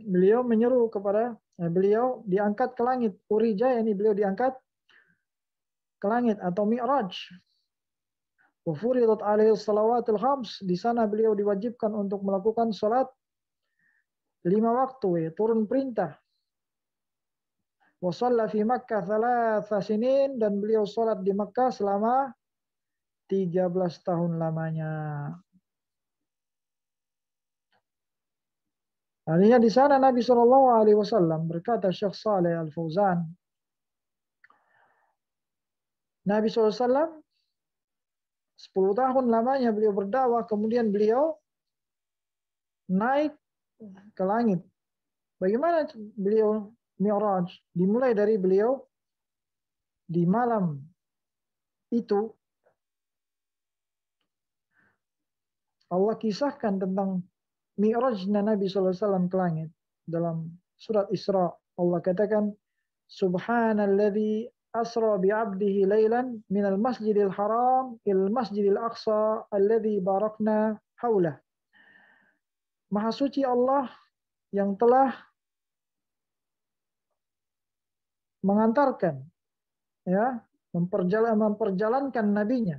Beliau menyeru kepada beliau diangkat ke langit. Urija, yakni beliau diangkat ke langit atau mi'raj. Wa furidat alaihi salawatul khams, di sana beliau diwajibkan untuk melakukan salat 5 waktu, turun perintah. Wa shalla fi Makkah 3 sinin, dan beliau salat di Makkah selama 13 tahun lamanya. Artinya di sana Nabi Shallallahu Alaihi Wasallam, berkata Syekh Saleh Al Fauzan, Nabi SAW 10 tahun lamanya beliau berdakwah, kemudian beliau naik ke langit. Bagaimana beliau Mi'raj? Dimulai dari beliau di malam itu, Allah kisahkan tentang Mi'rajnya Nabi SAW ke langit. Dalam surat Isra, Allah katakan, Subhanalladzi asra bi'abdihi laylan minal masjidil haram il masjidil aqsa alladzi barakna haulah. Maha suci Allah yang telah mengantarkan, ya, memperjalankan nabinya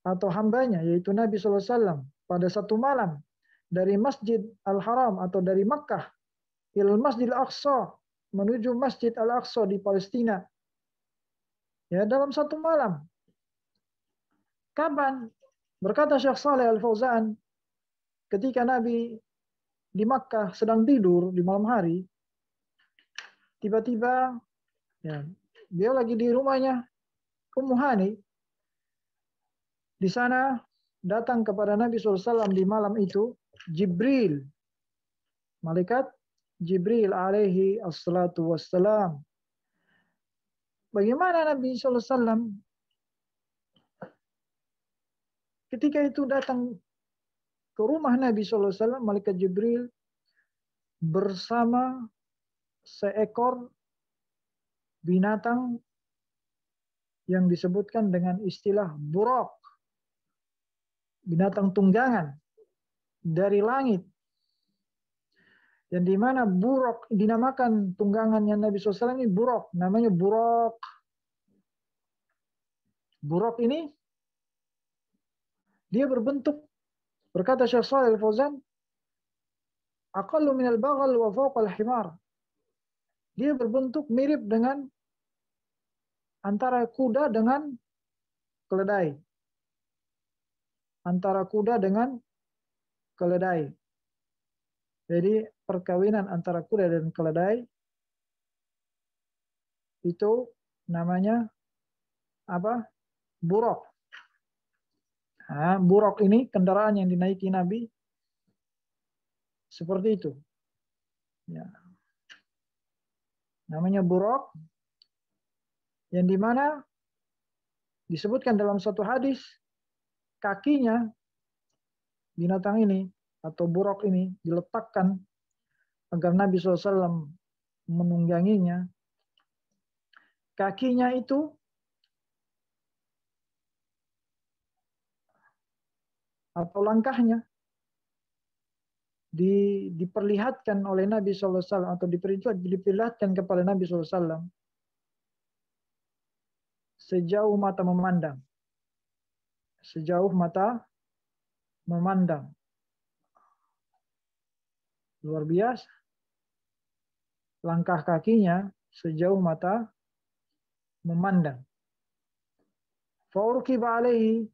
atau hambanya, yaitu Nabi SAW, pada satu malam dari Masjid Al-Haram atau dari Makkah il Masjid Al-Aqsa, menuju Masjid Al-Aqsa di Palestina, ya, dalam satu malam. Kapan? Berkata Syekh Saleh Al Fauzan, ketika Nabi di Makkah sedang tidur di malam hari, tiba-tiba, ya, dia lagi di rumahnya Ummu Hani. Di sana datang kepada Nabi SAW di malam itu Jibril, malaikat Jibril alaihi assalatu wassalam. Bagaimana Nabi SAW ketika itu datang ke rumah Nabi SAW, malaikat Jibril bersama seekor binatang yang disebutkan dengan istilah buraq, binatang tunggangan dari langit. Dan di mana buraq dinamakan tunggangannya Nabi SAW ini buraq, namanya buraq. Buraq ini dia berbentuk, berkata Syekh Shalih Al Fauzan, aqallu minal baghal wa fawqal himar. Dia berbentuk mirip dengan antara kuda dengan keledai. Antara kuda dengan keledai. Jadi perkawinan antara kuda dan keledai itu namanya apa? Buraq. Nah, buraq ini kendaraan yang dinaiki Nabi seperti itu. Ya. Namanya buraq, yang dimana disebutkan dalam satu hadis, kakinya binatang ini atau buraq ini diletakkan agar Nabi SAW menungganginya. Kakinya itu atau langkahnya diperlihatkan oleh Nabi SAW atau diperlihatkan kepada Nabi SAW sejauh mata memandang. Sejauh mata memandang. Luar biasa. Langkah kakinya sejauh mata memandang. Fa'urkiba alaihi.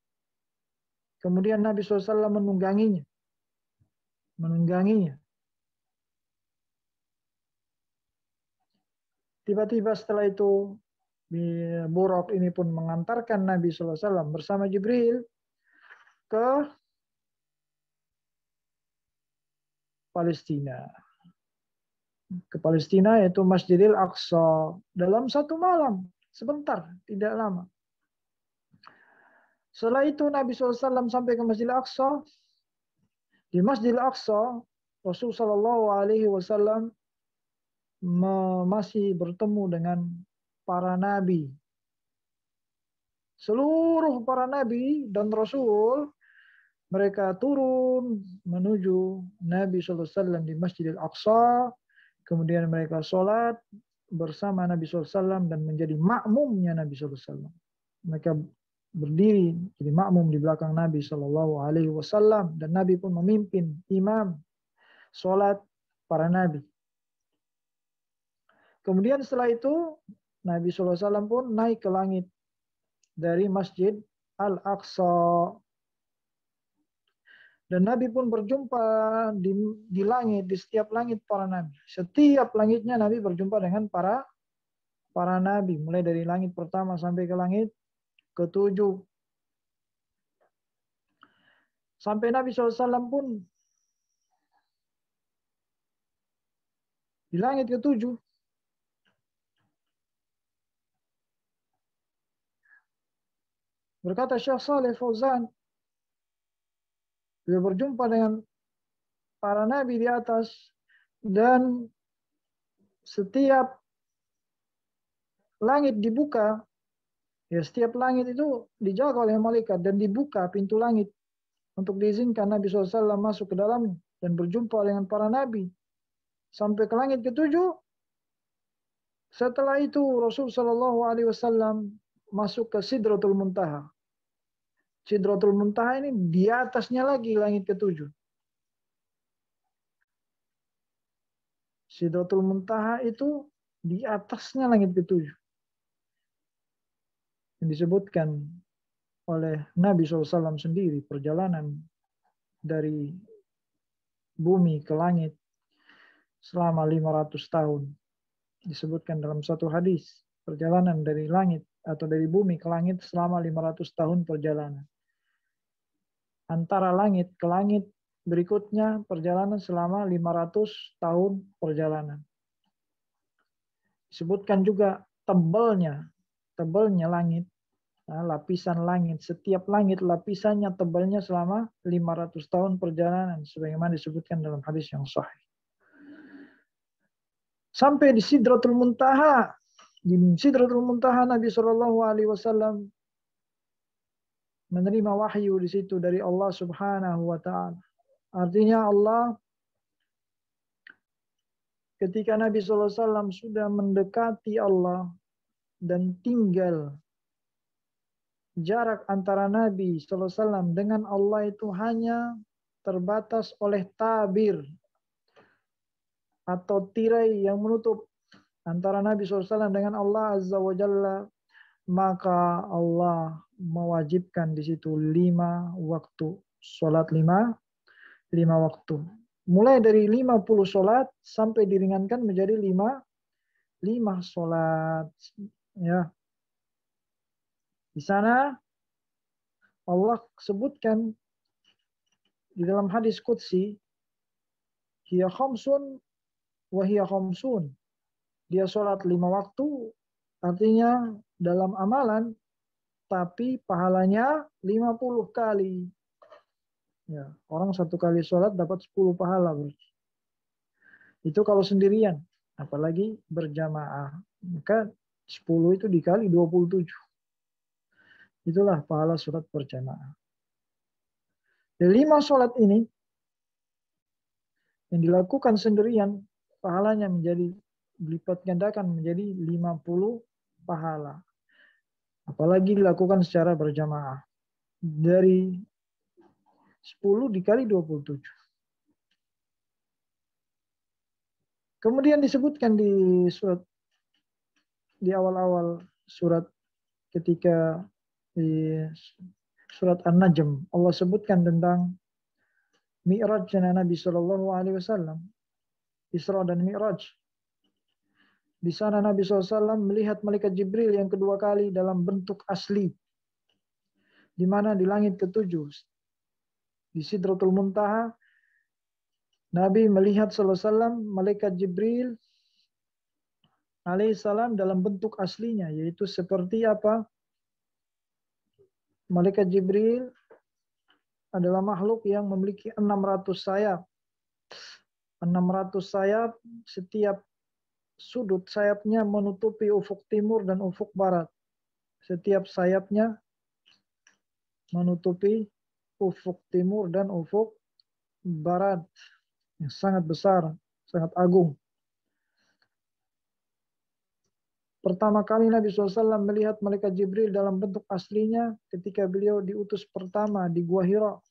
Kemudian Nabi SAW menungganginya. Tiba-tiba setelah itu, buraq ini pun mengantarkan Nabi SAW bersama Jibril ke Palestina. Ke Palestina, yaitu Masjidil Aqsa, dalam satu malam, sebentar, tidak lama. Setelah itu Nabi SAW sampai ke Masjidil Aqsa. Di Masjidil Aqsa, Rasulullah SAW masih bertemu dengan para nabi. Seluruh para nabi dan Rasul, mereka turun menuju Nabi SAW di Masjidil Aqsa. Kemudian mereka sholat bersama Nabi SAW dan menjadi makmumnya Nabi SAW. Mereka berdiri jadi makmum di belakang Nabi Shallallahu Alaihi Wasallam, dan Nabi pun memimpin imam sholat para nabi. Kemudian setelah itu Nabi Shallallahu Alaihi Wasallam pun naik ke langit dari Masjid Al-Aqsa. Dan Nabi pun berjumpa di langit, di setiap langit para nabi. Setiap langitnya Nabi berjumpa dengan para nabi, mulai dari langit pertama sampai ke langit ketujuh. Sampai Nabi SAW pun di langit ketujuh berkata Syekh Saleh Fauzan, beliau berjumpa dengan para nabi di atas, dan setiap langit dibuka, ya setiap langit itu dijaga oleh malaikat dan dibuka pintu langit untuk diizinkan Nabi SAW masuk ke dalam dan berjumpa dengan para nabi sampai ke langit ketujuh. Setelah itu Rasul Shallallahu Alaihi Wasallam masuk ke Sidratul Muntaha. Sidratul Muntaha ini di atasnya lagi langit ketujuh. Sidratul Muntaha itu di atasnya langit ketujuh. Yang disebutkan oleh Nabi SAW sendiri, perjalanan dari bumi ke langit selama 500 tahun. Disebutkan dalam satu hadis, perjalanan dari langit atau dari bumi ke langit selama 500 tahun perjalanan. Antara langit ke langit berikutnya perjalanan selama 500 tahun perjalanan. Disebutkan juga tebalnya langit, lapisan langit, setiap langit lapisannya tebalnya selama 500 tahun perjalanan, sebagaimana disebutkan dalam hadis yang sahih. Sampai di Sidratul Muntaha. Di Sidratul Muntaha Nabi Shallallahu Alaihi Wasallam menerima wahyu di situ dari Allah Subhanahu Wa Taala. Artinya Allah, ketika Nabi Shallallahu Alaihi Wasallam sudah mendekati Allah dan tinggal jarak antara Nabi Shallallahu Alaihi Wasallam dengan Allah itu hanya terbatas oleh tabir atau tirai yang menutup antara Nabi SAW dengan Allah Azza wa Jalla, maka Allah mewajibkan di situ 5 waktu sholat, 5 waktu. Mulai dari 50 sholat sampai diringankan menjadi 5 sholat. Ya. Di sana Allah sebutkan di dalam hadis qudsi, hiya khamsun wa hiya khamsun. Dia sholat 5 waktu, artinya dalam amalan, tapi pahalanya 50 kali. Ya, orang 1 kali sholat dapat 10 pahala. Itu kalau sendirian, apalagi berjamaah. Maka 10 itu dikali 27. Itulah pahala sholat berjamaah. 5 sholat ini yang dilakukan sendirian, pahalanya menjadi dilipat gandakan menjadi 50 pahala. Apalagi dilakukan secara berjamaah. Dari 10 dikali 27. Kemudian disebutkan di surat, di awal-awal surat, ketika di surat An-Najm, Allah sebutkan tentang Mi'rajnya Nabi Shallallahu Alaihi Wasallam, Isra dan Mi'raj. Di sana Nabi SAW melihat malaikat Jibril yang kedua kali dalam bentuk asli. Di mana di langit ketujuh, di Sidratul Muntaha, Nabi melihat SAW malaikat Jibril alaihissalam dalam bentuk aslinya, yaitu seperti apa? Malaikat Jibril adalah makhluk yang memiliki 600 sayap. 600 sayap, setiap sudut sayapnya menutupi ufuk timur dan ufuk barat. Setiap sayapnya menutupi ufuk timur dan ufuk barat. Yang sangat besar, sangat agung. Pertama kali Nabi SAW melihat malaikat Jibril dalam bentuk aslinya ketika beliau diutus pertama di Gua Hira.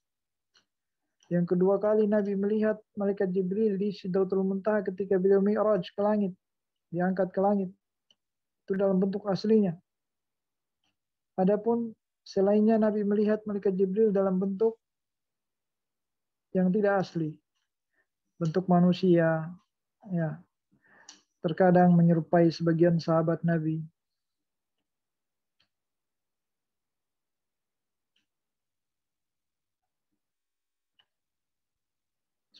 Yang kedua kali Nabi melihat malaikat Jibril di Sidratul Muntaha ketika beliau mi'raj ke langit, diangkat ke langit. Itu dalam bentuk aslinya. Adapun selainnya Nabi melihat malaikat Jibril dalam bentuk yang tidak asli. Bentuk manusia, ya. Terkadang menyerupai sebagian sahabat Nabi.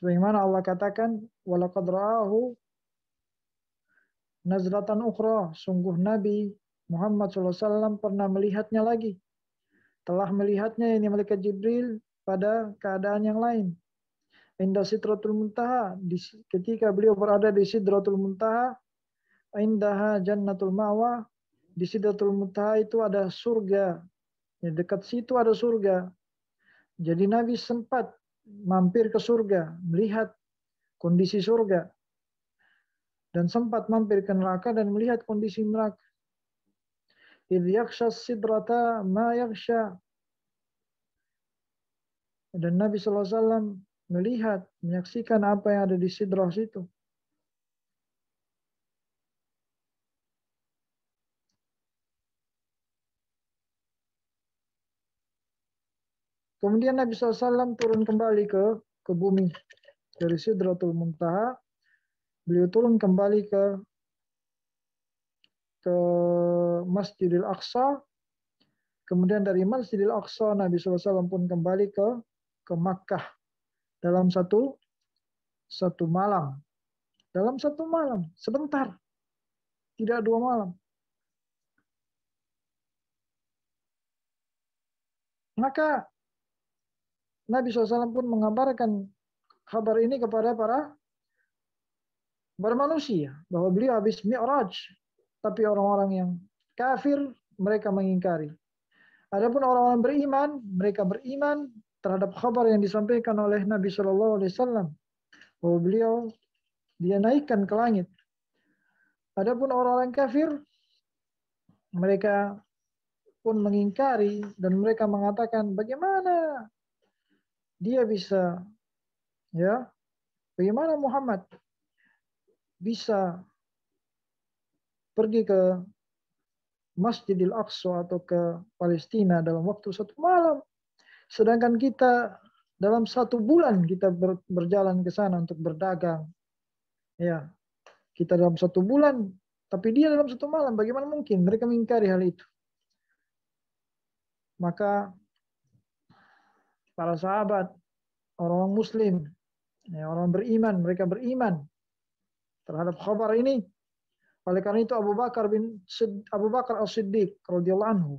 Sebagaimana Allah katakan, walaqad ra'ahu nazratan ukhra. Sungguh Nabi Muhammad SAW pernah melihatnya lagi. Telah melihatnya ini malaikat Jibril pada keadaan yang lain. Inda Sidratul Muntaha, ketika beliau berada di Sidratul Muntaha, indaha jannatul ma'wa, di Sidratul Muntaha itu ada surga. Ya, dekat situ ada surga. Jadi Nabi sempat mampir ke surga, melihat kondisi surga. Dan sempat mampir ke neraka dan melihat kondisi neraka. Idh yaksha sidrata ma yaksha. Dan Nabi SAW melihat, menyaksikan apa yang ada di sidrah situ. Kemudian Nabi SAW turun kembali ke bumi. Dari Sidratul Muntaha, beliau turun kembali ke Masjidil Aqsa. Kemudian dari Masjidil Aqsa, Nabi SAW pun kembali ke Makkah dalam satu malam. Dalam satu malam, sebentar. Tidak 2 malam. Maka Nabi SAW pun mengabarkan kabar ini kepada para manusia. Bahwa beliau habis mi'raj. Tapi orang-orang yang kafir, mereka mengingkari. Adapun orang-orang beriman, mereka beriman terhadap kabar yang disampaikan oleh Nabi SAW. Bahwa beliau dia naikkan ke langit. Adapun orang-orang kafir, mereka pun mengingkari dan mereka mengatakan bagaimana dia bisa, ya, bagaimana Muhammad bisa pergi ke Masjidil Aqsa atau ke Palestina dalam waktu 1 malam, sedangkan kita dalam 1 bulan kita berjalan ke sana untuk berdagang, ya, kita dalam 1 bulan, tapi dia dalam 1 malam, bagaimana mungkin? Mereka mengingkari hal itu. Maka para sahabat, orang Muslim, ya, orang beriman, mereka beriman terhadap kabar ini. Oleh karena itu Abu Bakar As-Siddiq radhiyallahu anhu,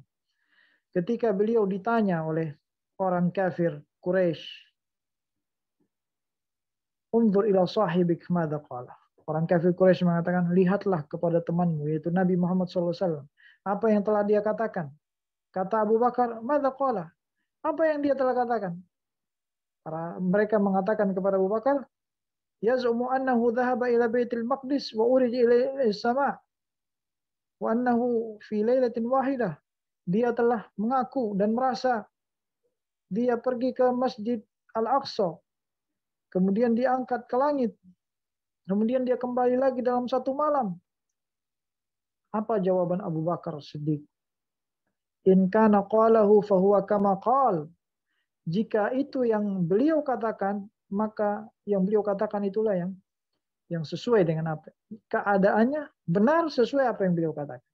ketika beliau ditanya oleh orang kafir Quraisy, "Unzur ila sahibik madza qala." Orang kafir Quraisy mengatakan, lihatlah kepada temanmu, yaitu Nabi Muhammad SAW. Apa yang telah dia katakan? Kata Abu Bakar, madza qala? Apa yang dia telah katakan? Mereka mengatakan kepada Abu Bakar, yaz'umu annahu dhahaba ila Baitul Maqdis wa urija ila as-sama' wa annahu fi lailatin wahidah. Dia telah mengaku dan merasa dia pergi ke Masjid Al-Aqsa, kemudian diangkat ke langit, kemudian dia kembali lagi dalam 1 malam. Apa jawaban Abu Bakar Siddiq? In kana qalahu fahuwa kama qal. Jika itu yang beliau katakan, maka yang beliau katakan itulah yang sesuai dengan apa keadaannya, benar sesuai apa yang beliau katakan.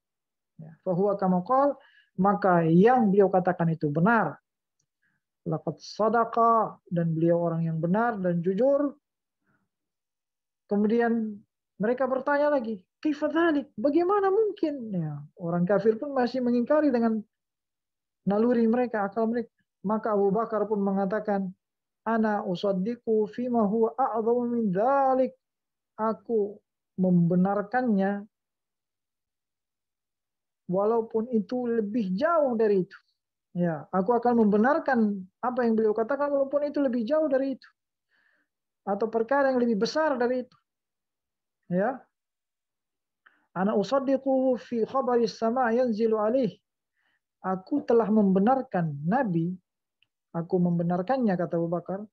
Ya, fahuwa kama qal, maka yang beliau katakan itu benar. Laqad sadaqa, dan beliau orang yang benar dan jujur. Kemudian mereka bertanya lagi, kaifa dzalik? Bagaimana mungkin? Ya, orang kafir pun masih mengingkari dengan naluri mereka, akal mereka. Maka Abu Bakar pun mengatakan, ana usaddiqu fima huwa a'dhamu min dzalik. Aku membenarkannya walaupun itu lebih jauh dari itu. Ya, aku akan membenarkan apa yang beliau katakan walaupun itu lebih jauh dari itu. Atau perkara yang lebih besar dari itu. Ya. Ana usaddiquhu fi khabari sama yanzilu alaih. Aku telah membenarkan Nabi, aku membenarkannya kata Abu Bakar,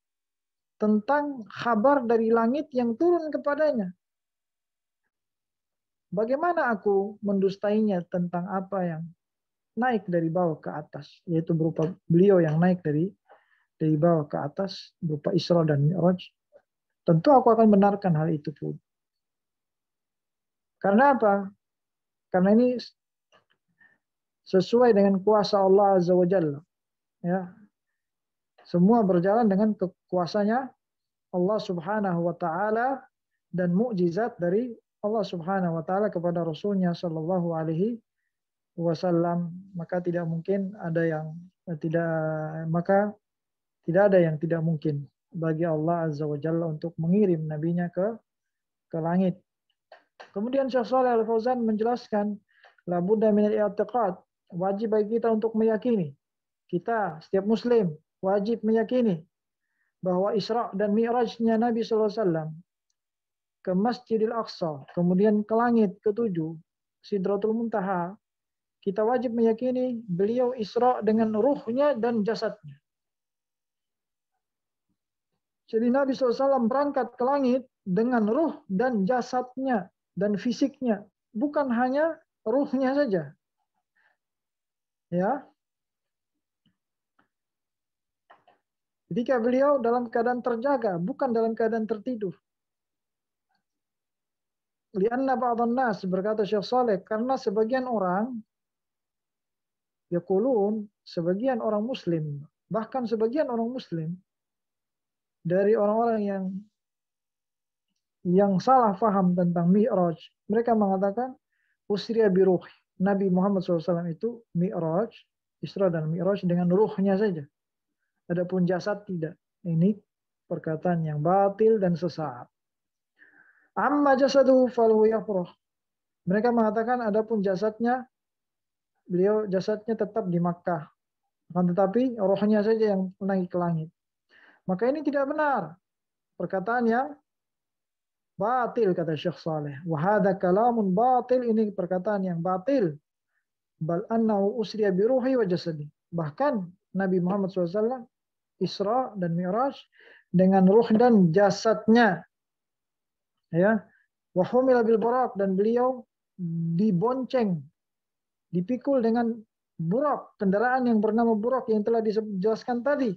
tentang kabar dari langit yang turun kepadanya. Bagaimana aku mendustainya tentang apa yang naik dari bawah ke atas, yaitu berupa beliau yang naik dari bawah ke atas berupa Isra dan Mi'raj. Tentu aku akan benarkan hal itu pun. Karena apa? Karena ini sesuai dengan kuasa Allah Azza wa Jalla. Ya. Semua berjalan dengan kekuasaannya Allah Subhanahu wa taala dan mukjizat dari Allah Subhanahu wa taala kepada Rasulnya Shallallahu alaihi wasallam. Maka tidak mungkin ada yang tidak ada yang tidak mungkin bagi Allah Azza wa Jalla untuk mengirim nabinya ke langit. Kemudian Syekh Shalih Al-Fauzan menjelaskan, la budda min al-i'tiqad, wajib bagi kita untuk meyakini. Kita, setiap muslim, wajib meyakini bahwa Isra dan Mi'rajnya Nabi SAW ke Masjidil Aqsa, kemudian ke langit ketujuh, Sidratul Muntaha, kita wajib meyakini beliau Isra dengan ruhnya dan jasadnya. Jadi Nabi SAW berangkat ke langit dengan ruh dan jasadnya dan fisiknya, bukan hanya ruhnya saja. Ya. Ketika beliau dalam keadaan terjaga, bukan dalam keadaan tertidur. Lianna ba'dhan nas, berkata Syekh Saleh, karena sebagian orang yaqulun, sebagian orang muslim, bahkan sebagian orang muslim dari orang-orang yang salah faham tentang Mi'raj, mereka mengatakan usriya bi ruh. Nabi Muhammad SAW itu Mi'raj, Isra dan Mi'raj dengan ruhnya saja. Adapun jasad tidak. Ini perkataan yang batil dan sesat. Amma jasaduhu falahu yafrah. Mereka mengatakan adapun jasadnya, beliau jasadnya tetap di Makkah. Akan tetapi rohnya saja yang naik ke langit. Maka ini tidak benar. Perkataan yang batil kata Syekh Saleh. Wa hadza kalamun batil, ini perkataan yang batil. Bal annahu usriya bi ruhi wa jasadi. Bahkan Nabi Muhammad SAW Isra dan Mi'raj dengan ruh dan jasadnya. Ya. Wa humila bil buraq, dan beliau dibonceng, dipikul dengan buraq, kendaraan yang bernama buraq yang telah dijelaskan tadi.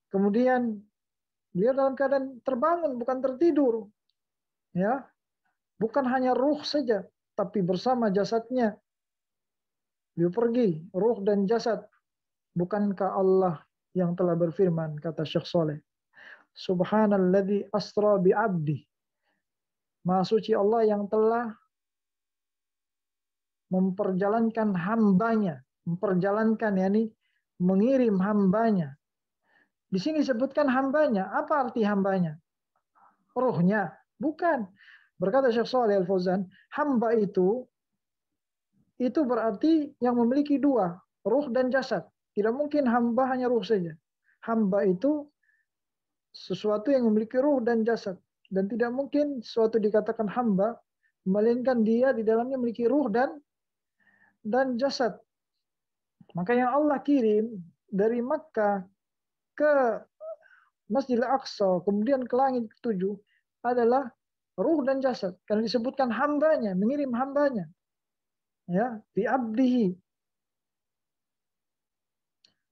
Kemudian beliau dalam keadaan terbangun, bukan tertidur. Ya. Bukan hanya ruh saja, tapi bersama jasadnya. Beliau pergi, ruh dan jasad. Bukankah Allah yang telah berfirman, kata Syekh Saleh, Subhanalladzi asra bi abdi. Maha suci Allah yang telah memperjalankan hambanya, yakni mengirim hambanya. Di sini disebutkan hambanya. Apa arti hambanya? Ruhnya? Bukan. Berkata Syekh Shalih Al-Fauzan, hamba itu berarti yang memiliki dua, ruh dan jasad. Tidak mungkin hamba hanya ruh saja. Hamba itu sesuatu yang memiliki ruh dan jasad. Dan tidak mungkin sesuatu dikatakan hamba, melainkan dia di dalamnya memiliki ruh dan jasad. Maka yang Allah kirim dari Makkah ke Masjidil Aqsa, kemudian ke langit ketujuh, adalah ruh dan jasad. Karena disebutkan hambanya, mengirim hambanya. Ya, bi abdihi.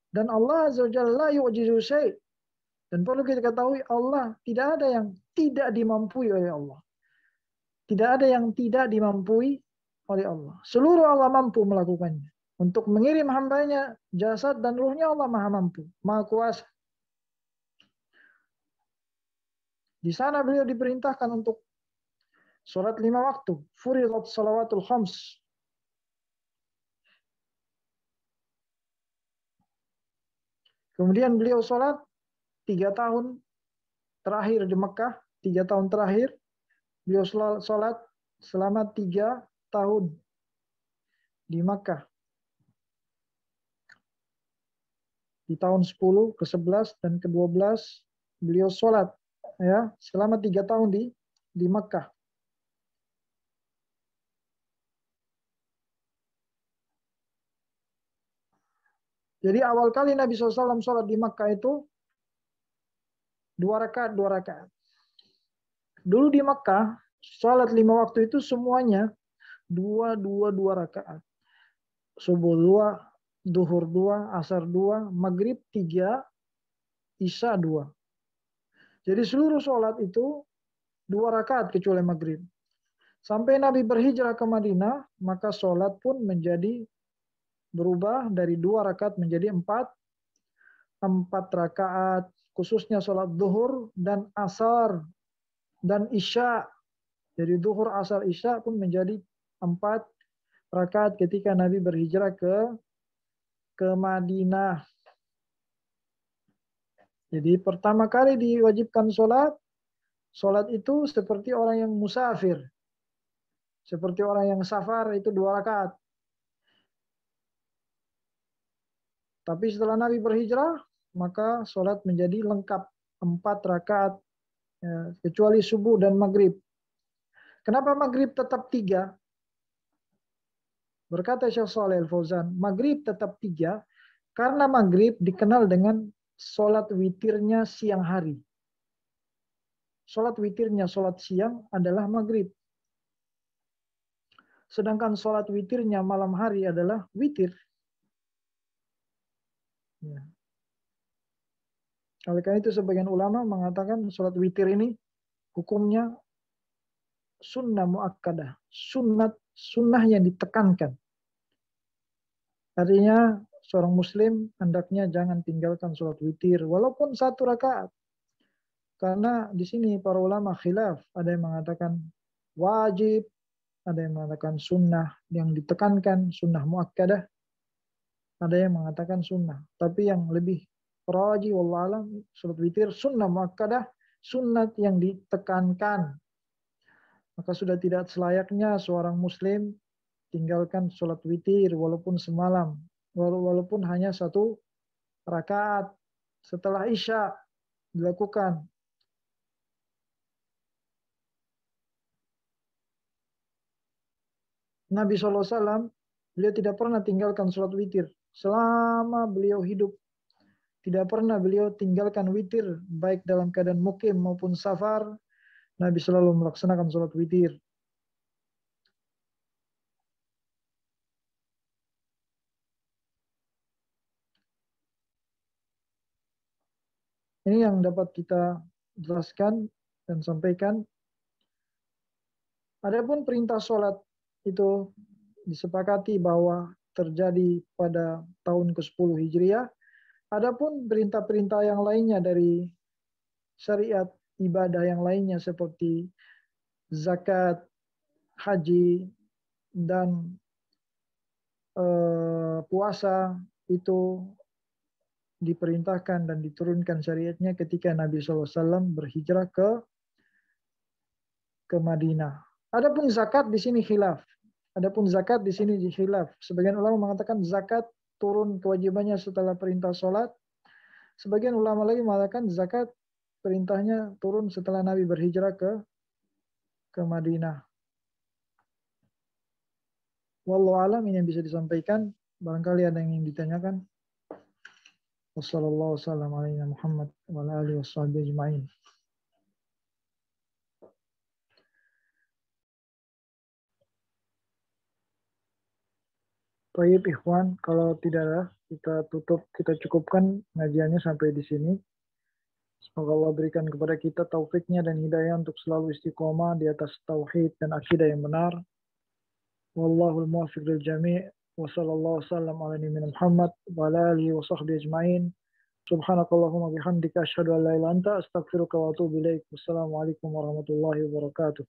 Dan Allah Azza wa Jalla yu'jizu syai'. Dan perlu kita ketahui, Allah tidak ada yang tidak dimampui oleh Allah. Tidak ada yang tidak dimampui oleh Allah. Seluruh Allah mampu melakukannya. Untuk mengirim hambanya, jasad dan ruhnya Allah maha mampu, maha kuasa. Di sana beliau diperintahkan untuk sholat 5 waktu. Furidat salawatul khams. Kemudian beliau sholat 3 tahun terakhir di Mekah, 3 tahun terakhir, beliau sholat selama 3 tahun di Mekah. Di tahun 10, ke-11, dan ke-12, beliau sholat ya selama 3 tahun di Mekah. Jadi awal kali Nabi SAW sholat di Makkah itu 2 rakaat, 2 rakaat. Dulu di Makkah, sholat 5 waktu itu semuanya 2 rakaat. Subuh 2, duhur 2, asar 2, maghrib 3, isya 2. Jadi seluruh sholat itu 2 rakaat kecuali maghrib. Sampai Nabi berhijrah ke Madinah, maka sholat pun menjadi berubah dari 2 rakaat menjadi 4 rakaat. Khususnya sholat duhur dan asar dan isya. Jadi duhur, asar, isya pun menjadi 4 rakaat ketika Nabi berhijrah ke Madinah. Jadi pertama kali diwajibkan sholat itu seperti orang yang musafir. Seperti orang yang safar itu 2 rakaat. Tapi setelah Nabi berhijrah, maka sholat menjadi lengkap 4 rakaat. Ya, kecuali subuh dan maghrib. Kenapa maghrib tetap 3? Berkata Syekh Shalih Al-Fauzan, maghrib tetap 3 karena maghrib dikenal dengan sholat witirnya siang hari. Sholat witirnya sholat siang adalah maghrib. Sedangkan sholat witirnya malam hari adalah witir. Ya. Oleh karena itu sebagian ulama mengatakan sholat witir ini hukumnya sunnah muakkadah. Sunnah yang ditekankan. Artinya seorang muslim hendaknya jangan tinggalkan sholat witir walaupun 1 rakaat. Karena di sini para ulama khilaf. Ada yang mengatakan wajib, ada yang mengatakan sunnah yang ditekankan, sunnah muakkadah. Ada yang mengatakan sunnah. Tapi yang lebih rajih wallahu alam, sholat witir sunnah muakkadah, sunnat yang ditekankan. Maka sudah tidak selayaknya seorang muslim tinggalkan sholat witir walaupun semalam, walaupun hanya 1 rakaat setelah isya dilakukan. Nabi SAW, beliau tidak pernah tinggalkan sholat witir. Selama beliau hidup, tidak pernah beliau tinggalkan witir, baik dalam keadaan mukim maupun safar. Nabi selalu melaksanakan sholat witir. Ini yang dapat kita jelaskan dan sampaikan. Adapun perintah sholat itu disepakati bahwa terjadi pada tahun ke-10 Hijriah. Adapun perintah-perintah yang lainnya dari syariat ibadah yang lainnya seperti zakat, haji, dan puasa itu diperintahkan dan diturunkan syariatnya ketika Nabi SAW berhijrah ke Madinah. Adapun zakat di sini khilaf. Sebagian ulama mengatakan zakat turun kewajibannya setelah perintah sholat. Sebagian ulama lagi mengatakan zakat perintahnya turun setelah Nabi berhijrah ke Madinah. Wallahu alam, ini yang bisa disampaikan. Barangkali ada yang ingin ditanyakan. Wassalamualaikum warahmatullahi Muhammad wa ala alihi washabbihi ajma'in. Baik, ikhwan, kalau tidak ada, kita cukupkan ngajiannya sampai di sini. Semoga Allah berikan kepada kita taufiknya dan hidayah untuk selalu istiqomah di atas tauhid dan akidah yang benar. Wallahul muwaffiq lil jami'. Wa sallallahu wasallam ala nabiyyina Muhammad wa ala alihi wa sahbihi ajma'in. Subhanakallahumma bihamdika asyhadu an la ilaha illa anta astaghfiruka wa atubu ilaik. Wassalamualaikum warahmatullahi wabarakatuh.